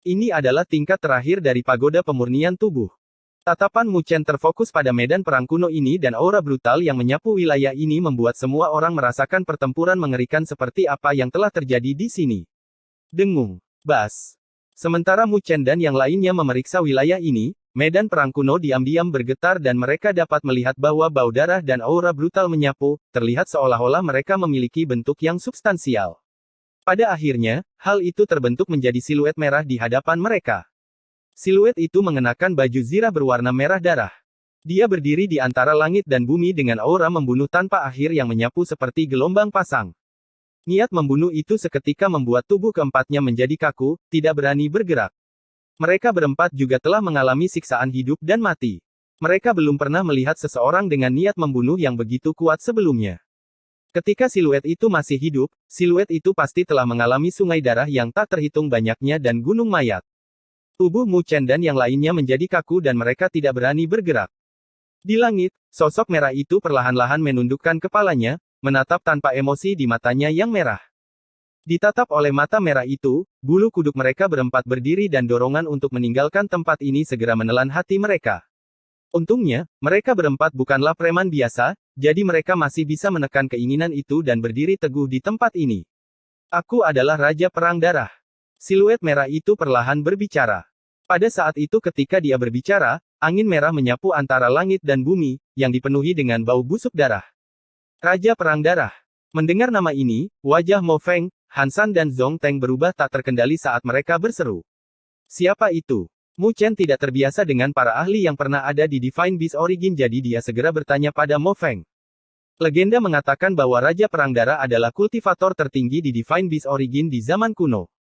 Ini adalah tingkat terakhir dari pagoda pemurnian tubuh. Tatapan Mu Chen terfokus pada medan perang kuno ini dan aura brutal yang menyapu wilayah ini membuat semua orang merasakan pertempuran mengerikan seperti apa yang telah terjadi di sini. Dengung. Bas. Sementara Mu Chen dan yang lainnya memeriksa wilayah ini, medan perang kuno diam-diam bergetar dan mereka dapat melihat bahwa bau darah dan aura brutal menyapu, terlihat seolah-olah mereka memiliki bentuk yang substansial. Pada akhirnya, hal itu terbentuk menjadi siluet merah di hadapan mereka. Siluet itu mengenakan baju zirah berwarna merah darah. Dia berdiri di antara langit dan bumi dengan aura membunuh tanpa akhir yang menyapu seperti gelombang pasang. Niat membunuh itu seketika membuat tubuh keempatnya menjadi kaku, tidak berani bergerak. Mereka berempat juga telah mengalami siksaan hidup dan mati. Mereka belum pernah melihat seseorang dengan niat membunuh yang begitu kuat sebelumnya. Ketika siluet itu masih hidup, siluet itu pasti telah mengalami sungai darah yang tak terhitung banyaknya dan gunung mayat. Tubuh Mu Chen dan yang lainnya menjadi kaku dan mereka tidak berani bergerak. Di langit, sosok merah itu perlahan-lahan menundukkan kepalanya, menatap tanpa emosi di matanya yang merah. Ditatap oleh mata merah itu, bulu kuduk mereka berempat berdiri dan dorongan untuk meninggalkan tempat ini segera menelan hati mereka. Untungnya, mereka berempat bukanlah preman biasa, jadi mereka masih bisa menekan keinginan itu dan berdiri teguh di tempat ini. Aku adalah Raja Perang Darah. Siluet merah itu perlahan berbicara. Pada saat itu ketika dia berbicara, angin merah menyapu antara langit dan bumi, yang dipenuhi dengan bau busuk darah. Raja Perang Darah. Mendengar nama ini, wajah Mo Feng, Han San dan Zhong Teng berubah tak terkendali saat mereka berseru. Siapa itu? Mu Chen tidak terbiasa dengan para ahli yang pernah ada di Divine Beast Origin, jadi dia segera bertanya pada Mo Feng. Legenda mengatakan bahwa Raja Perang Darah adalah kultivator tertinggi di Divine Beast Origin di zaman kuno.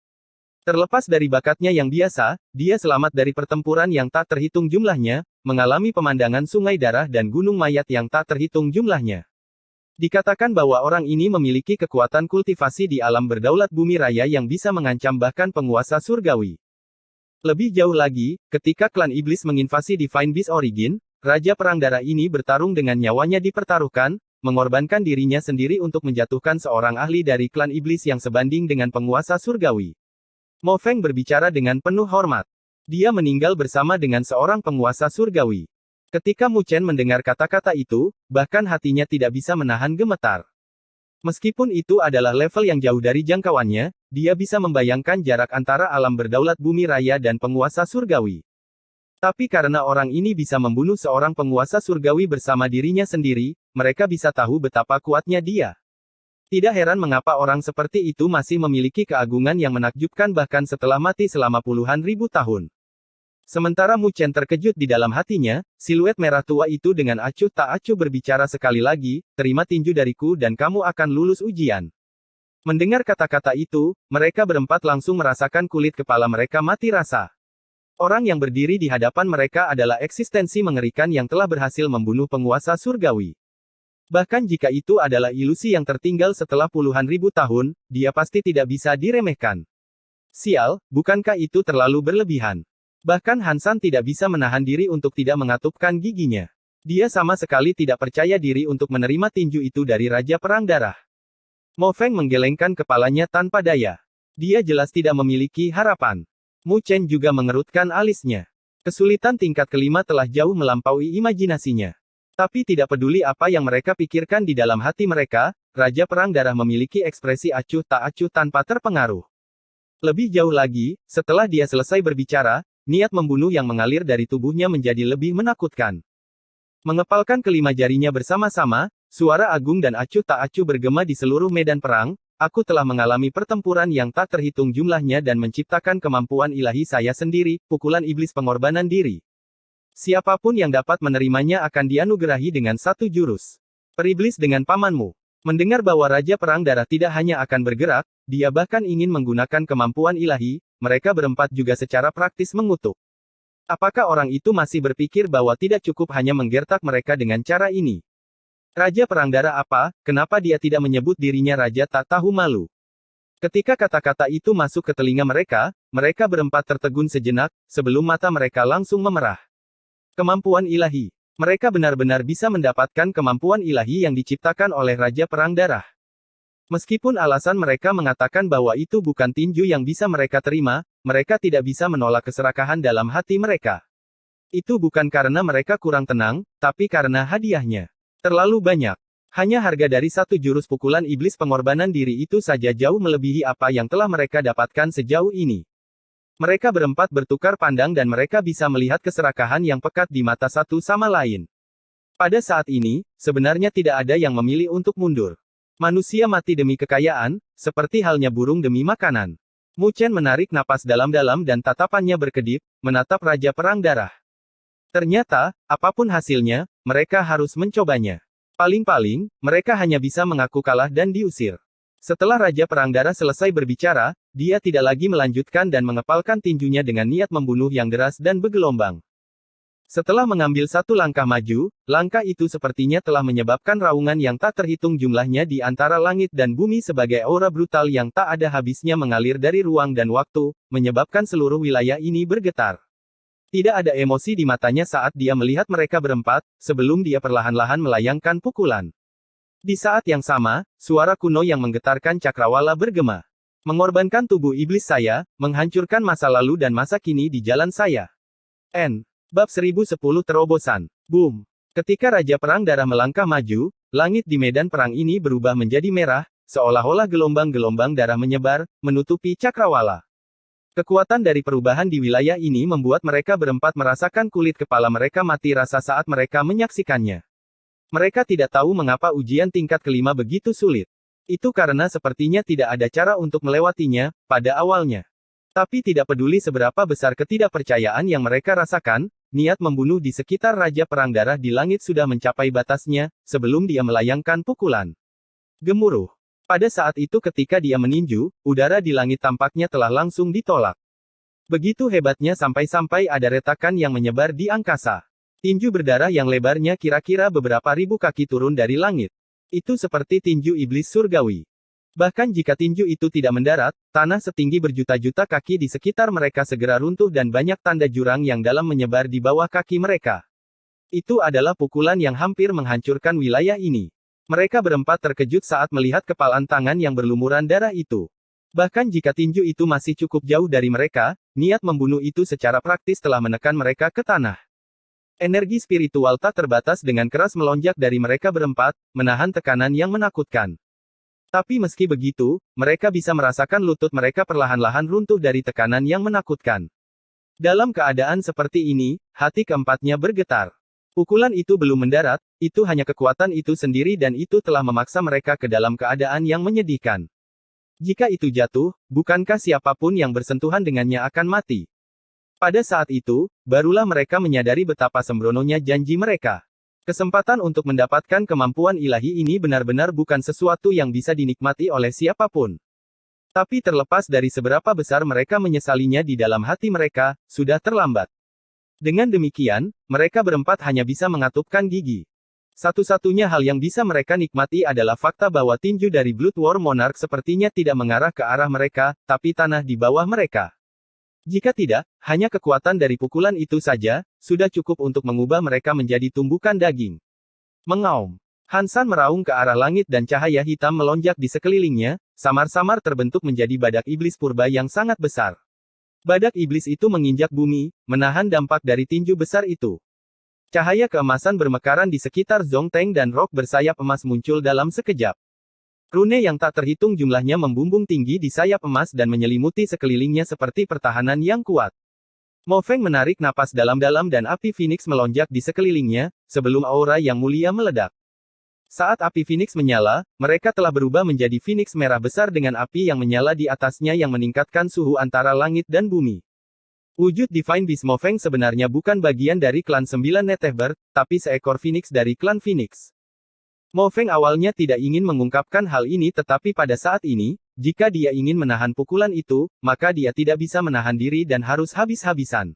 Terlepas dari bakatnya yang biasa, dia selamat dari pertempuran yang tak terhitung jumlahnya, mengalami pemandangan sungai darah dan gunung mayat yang tak terhitung jumlahnya. Dikatakan bahwa orang ini memiliki kekuatan kultivasi di alam berdaulat bumi raya yang bisa mengancam bahkan penguasa surgawi. Lebih jauh lagi, ketika klan iblis menginvasi Divine Beast Origin, Raja Perang Darah ini bertarung dengan nyawanya dipertaruhkan, mengorbankan dirinya sendiri untuk menjatuhkan seorang ahli dari klan iblis yang sebanding dengan penguasa surgawi. Mo Feng berbicara dengan penuh hormat. Dia meninggal bersama dengan seorang penguasa surgawi. Ketika Mu Chen mendengar kata-kata itu, bahkan hatinya tidak bisa menahan gemetar. Meskipun itu adalah level yang jauh dari jangkauannya, dia bisa membayangkan jarak antara alam berdaulat bumi raya dan penguasa surgawi. Tapi karena orang ini bisa membunuh seorang penguasa surgawi bersama dirinya sendiri, mereka bisa tahu betapa kuatnya dia. Tidak heran mengapa orang seperti itu masih memiliki keagungan yang menakjubkan bahkan setelah mati selama puluhan ribu tahun. Sementara Mu Chen terkejut di dalam hatinya, siluet merah tua itu dengan acuh tak acuh berbicara sekali lagi, terima tinju dariku dan kamu akan lulus ujian. Mendengar kata-kata itu, mereka berempat langsung merasakan kulit kepala mereka mati rasa. Orang yang berdiri di hadapan mereka adalah eksistensi mengerikan yang telah berhasil membunuh penguasa surgawi. Bahkan jika itu adalah ilusi yang tertinggal setelah puluhan ribu tahun, dia pasti tidak bisa diremehkan. Sial, bukankah itu terlalu berlebihan? Bahkan Han San tidak bisa menahan diri untuk tidak mengatupkan giginya. Dia sama sekali tidak percaya diri untuk menerima tinju itu dari Raja Perang Darah. Mo Feng menggelengkan kepalanya tanpa daya. Dia jelas tidak memiliki harapan. Mu Chen juga mengerutkan alisnya. Kesulitan tingkat kelima telah jauh melampaui imajinasinya. Tapi tidak peduli apa yang mereka pikirkan di dalam hati mereka, Raja Perang Darah memiliki ekspresi acuh tak acuh tanpa terpengaruh. Lebih jauh lagi, setelah dia selesai berbicara, niat membunuh yang mengalir dari tubuhnya menjadi lebih menakutkan. Mengepalkan kelima jarinya bersama-sama, suara agung dan acuh tak acuh bergema di seluruh medan perang, aku telah mengalami pertempuran yang tak terhitung jumlahnya dan menciptakan kemampuan ilahi saya sendiri, pukulan iblis pengorbanan diri. Siapapun yang dapat menerimanya akan dianugerahi dengan satu jurus. Periblis dengan pamanmu. Mendengar bahwa Raja Perang Darah tidak hanya akan bergerak, dia bahkan ingin menggunakan kemampuan ilahi, mereka berempat juga secara praktis mengutuk. Apakah orang itu masih berpikir bahwa tidak cukup hanya menggertak mereka dengan cara ini? Raja Perang Darah apa, kenapa dia tidak menyebut dirinya Raja tak tahu malu? Ketika kata-kata itu masuk ke telinga mereka, mereka berempat tertegun sejenak, sebelum mata mereka langsung memerah. Kemampuan ilahi. Mereka benar-benar bisa mendapatkan kemampuan ilahi yang diciptakan oleh Raja Perang Darah. Meskipun alasan mereka mengatakan bahwa itu bukan tinju yang bisa mereka terima, mereka tidak bisa menolak keserakahan dalam hati mereka. Itu bukan karena mereka kurang tenang, tapi karena hadiahnya terlalu banyak. Hanya harga dari satu jurus pukulan iblis pengorbanan diri itu saja jauh melebihi apa yang telah mereka dapatkan sejauh ini. Mereka berempat bertukar pandang dan mereka bisa melihat keserakahan yang pekat di mata satu sama lain. Pada saat ini, sebenarnya tidak ada yang memilih untuk mundur. Manusia mati demi kekayaan, seperti halnya burung demi makanan. Mu Chen menarik napas dalam-dalam dan tatapannya berkedip, menatap Raja Perang Darah. Ternyata, apapun hasilnya, mereka harus mencobanya. Paling-paling, mereka hanya bisa mengaku kalah dan diusir. Setelah Raja Perang Darah selesai berbicara, dia tidak lagi melanjutkan dan mengepalkan tinjunya dengan niat membunuh yang deras dan bergelombang. Setelah mengambil satu langkah maju, langkah itu sepertinya telah menyebabkan raungan yang tak terhitung jumlahnya di antara langit dan bumi sebagai aura brutal yang tak ada habisnya mengalir dari ruang dan waktu, menyebabkan seluruh wilayah ini bergetar. Tidak ada emosi di matanya saat dia melihat mereka berempat, sebelum dia perlahan-lahan melayangkan pukulan. Di saat yang sama, suara kuno yang menggetarkan cakrawala bergema. Mengorbankan tubuh iblis saya, menghancurkan masa lalu dan masa kini di jalan saya. Bab 1010 Terobosan. Boom. Ketika Raja Perang Darah melangkah maju, langit di medan perang ini berubah menjadi merah, seolah-olah gelombang-gelombang darah menyebar, menutupi cakrawala. Kekuatan dari perubahan di wilayah ini membuat mereka berempat merasakan kulit kepala mereka mati rasa saat mereka menyaksikannya. Mereka tidak tahu mengapa ujian tingkat kelima begitu sulit. Itu karena sepertinya tidak ada cara untuk melewatinya, pada awalnya. Tapi tidak peduli seberapa besar ketidakpercayaan yang mereka rasakan, niat membunuh di sekitar Raja Perang Darah di langit sudah mencapai batasnya, sebelum dia melayangkan pukulan. Gemuruh. Pada saat itu ketika dia meninju, udara di langit tampaknya telah langsung ditolak. Begitu hebatnya sampai-sampai ada retakan yang menyebar di angkasa. Tinju berdarah yang lebarnya kira-kira beberapa ribu kaki turun dari langit. Itu seperti tinju iblis surgawi. Bahkan jika tinju itu tidak mendarat, tanah setinggi berjuta-juta kaki di sekitar mereka segera runtuh dan banyak tanda jurang yang dalam menyebar di bawah kaki mereka. Itu adalah pukulan yang hampir menghancurkan wilayah ini. Mereka berempat terkejut saat melihat kepalan tangan yang berlumuran darah itu. Bahkan jika tinju itu masih cukup jauh dari mereka, niat membunuh itu secara praktis telah menekan mereka ke tanah. Energi spiritual tak terbatas dengan keras melonjak dari mereka berempat, menahan tekanan yang menakutkan. Tapi meski begitu, mereka bisa merasakan lutut mereka perlahan-lahan runtuh dari tekanan yang menakutkan. Dalam keadaan seperti ini, hati keempatnya bergetar. Pukulan itu belum mendarat, itu hanya kekuatan itu sendiri dan itu telah memaksa mereka ke dalam keadaan yang menyedihkan. Jika itu jatuh, bukankah siapapun yang bersentuhan dengannya akan mati? Pada saat itu, barulah mereka menyadari betapa sembrononya janji mereka. Kesempatan untuk mendapatkan kemampuan ilahi ini benar-benar bukan sesuatu yang bisa dinikmati oleh siapapun. Tapi terlepas dari seberapa besar mereka menyesalinya di dalam hati mereka, sudah terlambat. Dengan demikian, mereka berempat hanya bisa mengatupkan gigi. Satu-satunya hal yang bisa mereka nikmati adalah fakta bahwa tinju dari Blood War Monarch sepertinya tidak mengarah ke arah mereka, tapi tanah di bawah mereka. Jika tidak, hanya kekuatan dari pukulan itu saja, sudah cukup untuk mengubah mereka menjadi tumbukan daging. Mengaum. Hansan meraung ke arah langit dan cahaya hitam melonjak di sekelilingnya, samar-samar terbentuk menjadi badak iblis purba yang sangat besar. Badak iblis itu menginjak bumi, menahan dampak dari tinju besar itu. Cahaya keemasan bermekaran di sekitar Zongteng dan rok bersayap emas muncul dalam sekejap. Rune yang tak terhitung jumlahnya membumbung tinggi di sayap emas dan menyelimuti sekelilingnya seperti pertahanan yang kuat. Mo Feng menarik napas dalam-dalam dan api Phoenix melonjak di sekelilingnya, sebelum aura yang mulia meledak. Saat api Phoenix menyala, mereka telah berubah menjadi Phoenix merah besar dengan api yang menyala di atasnya yang meningkatkan suhu antara langit dan bumi. Wujud Divine Beast Mo Feng sebenarnya bukan bagian dari klan 9 Netherber, tapi seekor Phoenix dari klan Phoenix. Mo Feng awalnya tidak ingin mengungkapkan hal ini tetapi pada saat ini, jika dia ingin menahan pukulan itu, maka dia tidak bisa menahan diri dan harus habis-habisan.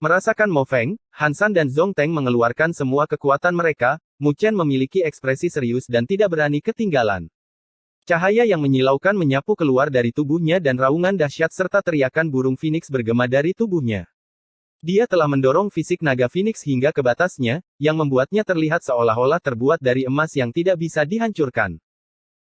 Merasakan Mo Feng, Hansan dan Zongteng mengeluarkan semua kekuatan mereka, Mu Chen memiliki ekspresi serius dan tidak berani ketinggalan. Cahaya yang menyilaukan menyapu keluar dari tubuhnya dan raungan dahsyat serta teriakan burung Phoenix bergema dari tubuhnya. Dia telah mendorong fisik naga Phoenix hingga ke batasnya, yang membuatnya terlihat seolah-olah terbuat dari emas yang tidak bisa dihancurkan.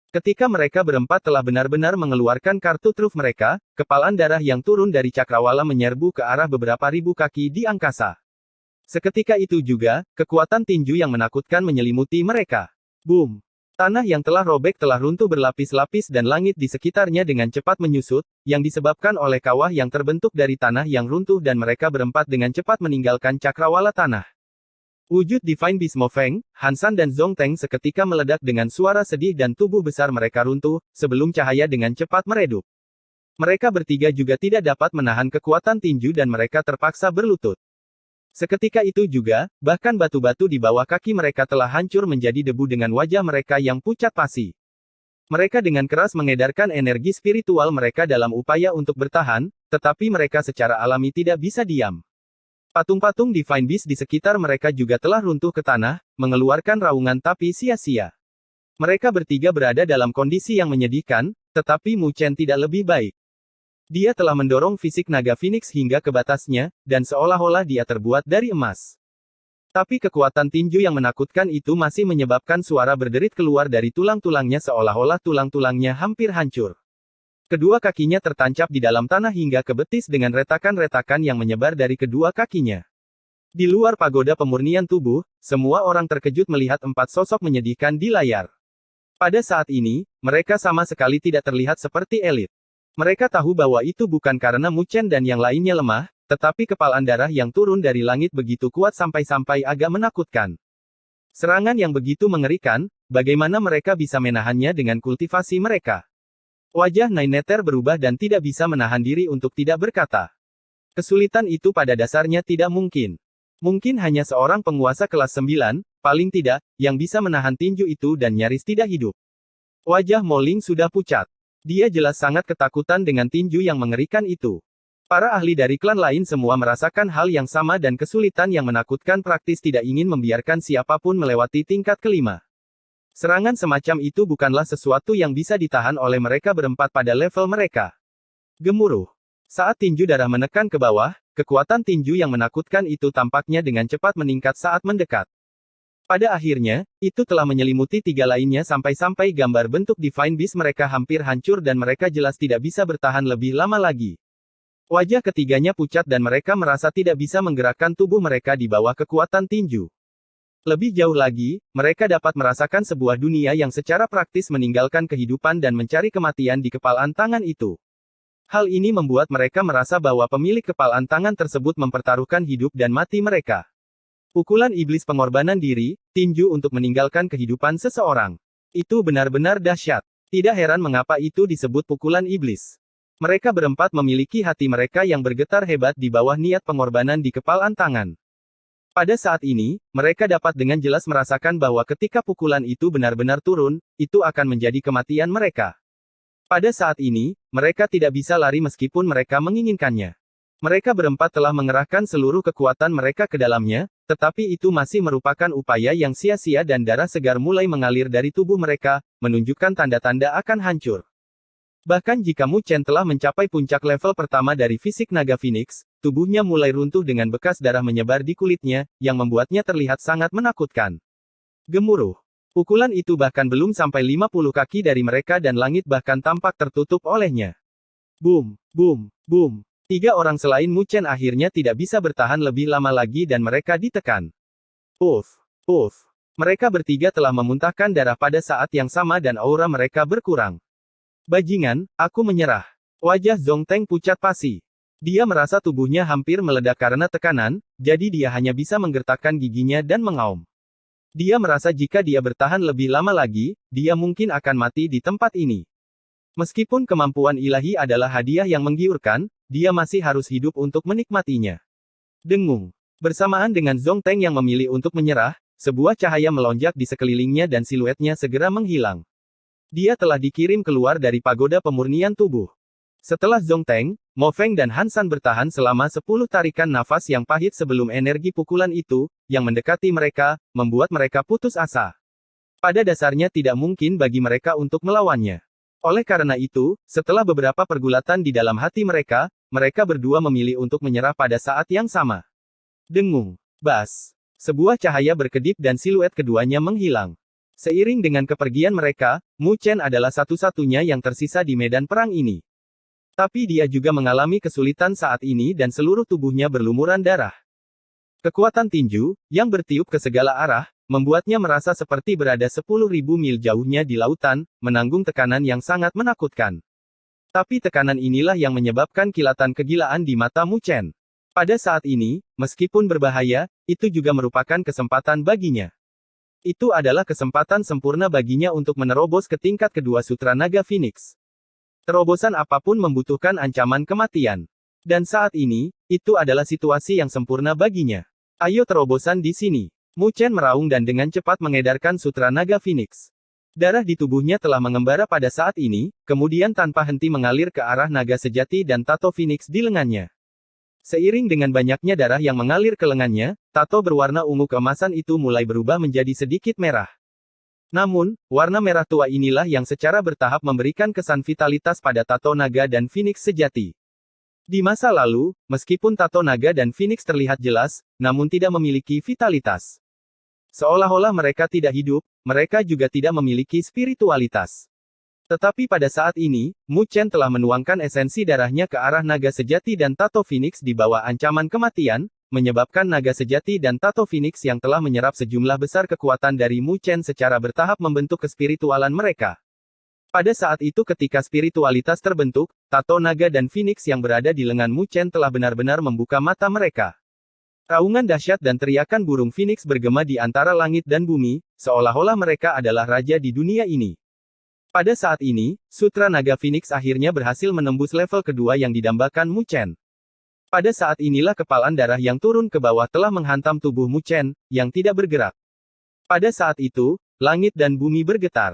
Ketika mereka berempat telah benar-benar mengeluarkan kartu truf mereka, kepalan darah yang turun dari cakrawala menyerbu ke arah beberapa ribu kaki di angkasa. Seketika itu juga, kekuatan tinju yang menakutkan menyelimuti mereka. Boom! Tanah yang telah robek telah runtuh berlapis-lapis dan langit di sekitarnya dengan cepat menyusut, yang disebabkan oleh kawah yang terbentuk dari tanah yang runtuh dan mereka berempat dengan cepat meninggalkan cakrawala tanah. Wujud Divine Beast Mo Feng, Hansan dan Zongteng seketika meledak dengan suara sedih dan tubuh besar mereka runtuh, sebelum cahaya dengan cepat meredup. Mereka bertiga juga tidak dapat menahan kekuatan tinju dan mereka terpaksa berlutut. Seketika itu juga, bahkan batu-batu di bawah kaki mereka telah hancur menjadi debu dengan wajah mereka yang pucat pasi. Mereka dengan keras mengedarkan energi spiritual mereka dalam upaya untuk bertahan, tetapi mereka secara alami tidak bisa diam. Patung-patung Divine Beast di sekitar mereka juga telah runtuh ke tanah, mengeluarkan raungan tapi sia-sia. Mereka bertiga berada dalam kondisi yang menyedihkan, tetapi Mu Chen tidak lebih baik. Dia telah mendorong fisik naga Phoenix hingga ke batasnya, dan seolah-olah dia terbuat dari emas. Tapi kekuatan tinju yang menakutkan itu masih menyebabkan suara berderit keluar dari tulang-tulangnya seolah-olah tulang-tulangnya hampir hancur. Kedua kakinya tertancap di dalam tanah hingga ke betis dengan retakan-retakan yang menyebar dari kedua kakinya. Di luar pagoda pemurnian tubuh, semua orang terkejut melihat empat sosok menyedihkan di layar. Pada saat ini, mereka sama sekali tidak terlihat seperti elit. Mereka tahu bahwa itu bukan karena Mu Chen dan yang lainnya lemah, tetapi kepalan darah yang turun dari langit begitu kuat sampai-sampai agak menakutkan. Serangan yang begitu mengerikan, bagaimana mereka bisa menahannya dengan kultivasi mereka? Wajah Naineter berubah dan tidak bisa menahan diri untuk tidak berkata. Kesulitan itu pada dasarnya tidak mungkin. Mungkin hanya seorang penguasa kelas 9, paling tidak, yang bisa menahan tinju itu dan nyaris tidak hidup. Wajah Moling sudah pucat. Dia jelas sangat ketakutan dengan tinju yang mengerikan itu. Para ahli dari klan lain semua merasakan hal yang sama dan kesulitan yang menakutkan praktis tidak ingin membiarkan siapapun melewati tingkat kelima. Serangan semacam itu bukanlah sesuatu yang bisa ditahan oleh mereka berempat pada level mereka. Gemuruh. Saat tinju darah menekan ke bawah, kekuatan tinju yang menakutkan itu tampaknya dengan cepat meningkat saat mendekat. Pada akhirnya, itu telah menyelimuti tiga lainnya sampai-sampai gambar bentuk Divine Beast mereka hampir hancur dan mereka jelas tidak bisa bertahan lebih lama lagi. Wajah ketiganya pucat dan mereka merasa tidak bisa menggerakkan tubuh mereka di bawah kekuatan tinju. Lebih jauh lagi, mereka dapat merasakan sebuah dunia yang secara praktis meninggalkan kehidupan dan mencari kematian di kepalan tangan itu. Hal ini membuat mereka merasa bahwa pemilik kepalan tangan tersebut mempertaruhkan hidup dan mati mereka. Pukulan iblis pengorbanan diri, tinju untuk meninggalkan kehidupan seseorang. Itu benar-benar dahsyat. Tidak heran mengapa itu disebut pukulan iblis. Mereka berempat memiliki hati mereka yang bergetar hebat di bawah niat pengorbanan di kepalan tangan. Pada saat ini, mereka dapat dengan jelas merasakan bahwa ketika pukulan itu benar-benar turun, itu akan menjadi kematian mereka. Pada saat ini, mereka tidak bisa lari meskipun mereka menginginkannya. Mereka berempat telah mengerahkan seluruh kekuatan mereka ke dalamnya, tetapi itu masih merupakan upaya yang sia-sia dan darah segar mulai mengalir dari tubuh mereka, menunjukkan tanda-tanda akan hancur. Bahkan jika Mu Chen telah mencapai puncak level pertama dari fisik naga Phoenix, tubuhnya mulai runtuh dengan bekas darah menyebar di kulitnya, yang membuatnya terlihat sangat menakutkan. Gemuruh. Pukulan itu bahkan belum sampai 50 kaki dari mereka dan langit bahkan tampak tertutup olehnya. Boom, boom, boom. Tiga orang selain Mu Chen akhirnya tidak bisa bertahan lebih lama lagi dan mereka ditekan. Uff, uff. Mereka bertiga telah memuntahkan darah pada saat yang sama dan aura mereka berkurang. Bajingan, aku menyerah. Wajah Zhong Teng pucat pasi. Dia merasa tubuhnya hampir meledak karena tekanan, jadi dia hanya bisa menggertakkan giginya dan mengaum. Dia merasa jika dia bertahan lebih lama lagi, dia mungkin akan mati di tempat ini. Meskipun kemampuan ilahi adalah hadiah yang menggiurkan, dia masih harus hidup untuk menikmatinya. Dengung. Bersamaan dengan Zhong Teng yang memilih untuk menyerah, sebuah cahaya melonjak di sekelilingnya dan siluetnya segera menghilang. Dia telah dikirim keluar dari pagoda pemurnian tubuh. Setelah Zhong Teng, Mo Feng dan Han San bertahan selama 10 tarikan nafas yang pahit sebelum energi pukulan itu, yang mendekati mereka, membuat mereka putus asa. Pada dasarnya tidak mungkin bagi mereka untuk melawannya. Oleh karena itu, setelah beberapa pergulatan di dalam hati mereka, mereka berdua memilih untuk menyerah pada saat yang sama. Dengung. Bas. Sebuah cahaya berkedip dan siluet keduanya menghilang. Seiring dengan kepergian mereka, Mu Chen adalah satu-satunya yang tersisa di medan perang ini. Tapi dia juga mengalami kesulitan saat ini dan seluruh tubuhnya berlumuran darah. Kekuatan tinju, yang bertiup ke segala arah, membuatnya merasa seperti berada 10.000 mil jauhnya di lautan, menanggung tekanan yang sangat menakutkan. Tapi tekanan inilah yang menyebabkan kilatan kegilaan di mata Mu Chen. Pada saat ini, meskipun berbahaya, itu juga merupakan kesempatan baginya. Itu adalah kesempatan sempurna baginya untuk menerobos ke tingkat kedua Sutra Naga Phoenix. Terobosan apapun membutuhkan ancaman kematian. Dan saat ini, itu adalah situasi yang sempurna baginya. Ayo terobosan di sini. Mu Chen meraung dan dengan cepat mengedarkan Sutra Naga Phoenix. Darah di tubuhnya telah mengembara pada saat ini, kemudian tanpa henti mengalir ke arah naga sejati dan tato Phoenix di lengannya. Seiring dengan banyaknya darah yang mengalir ke lengannya, tato berwarna ungu keemasan itu mulai berubah menjadi sedikit merah. Namun, warna merah tua inilah yang secara bertahap memberikan kesan vitalitas pada tato naga dan Phoenix sejati. Di masa lalu, meskipun tato naga dan Phoenix terlihat jelas, namun tidak memiliki vitalitas. Seolah-olah mereka tidak hidup, mereka juga tidak memiliki spiritualitas. Tetapi pada saat ini, Mu Chen telah menuangkan esensi darahnya ke arah naga sejati dan tato Phoenix di bawah ancaman kematian, menyebabkan naga sejati dan tato Phoenix yang telah menyerap sejumlah besar kekuatan dari Mu Chen secara bertahap membentuk kespiritualan mereka. Pada saat itu ketika spiritualitas terbentuk, tato naga dan Phoenix yang berada di lengan Mu Chen telah benar-benar membuka mata mereka. Raungan dahsyat dan teriakan burung phoenix bergema di antara langit dan bumi, seolah-olah mereka adalah raja di dunia ini. Pada saat ini, Sutra Naga Phoenix akhirnya berhasil menembus level kedua yang didambakan Mu Chen. Pada saat inilah kepalan darah yang turun ke bawah telah menghantam tubuh Mu Chen, yang tidak bergerak. Pada saat itu, langit dan bumi bergetar.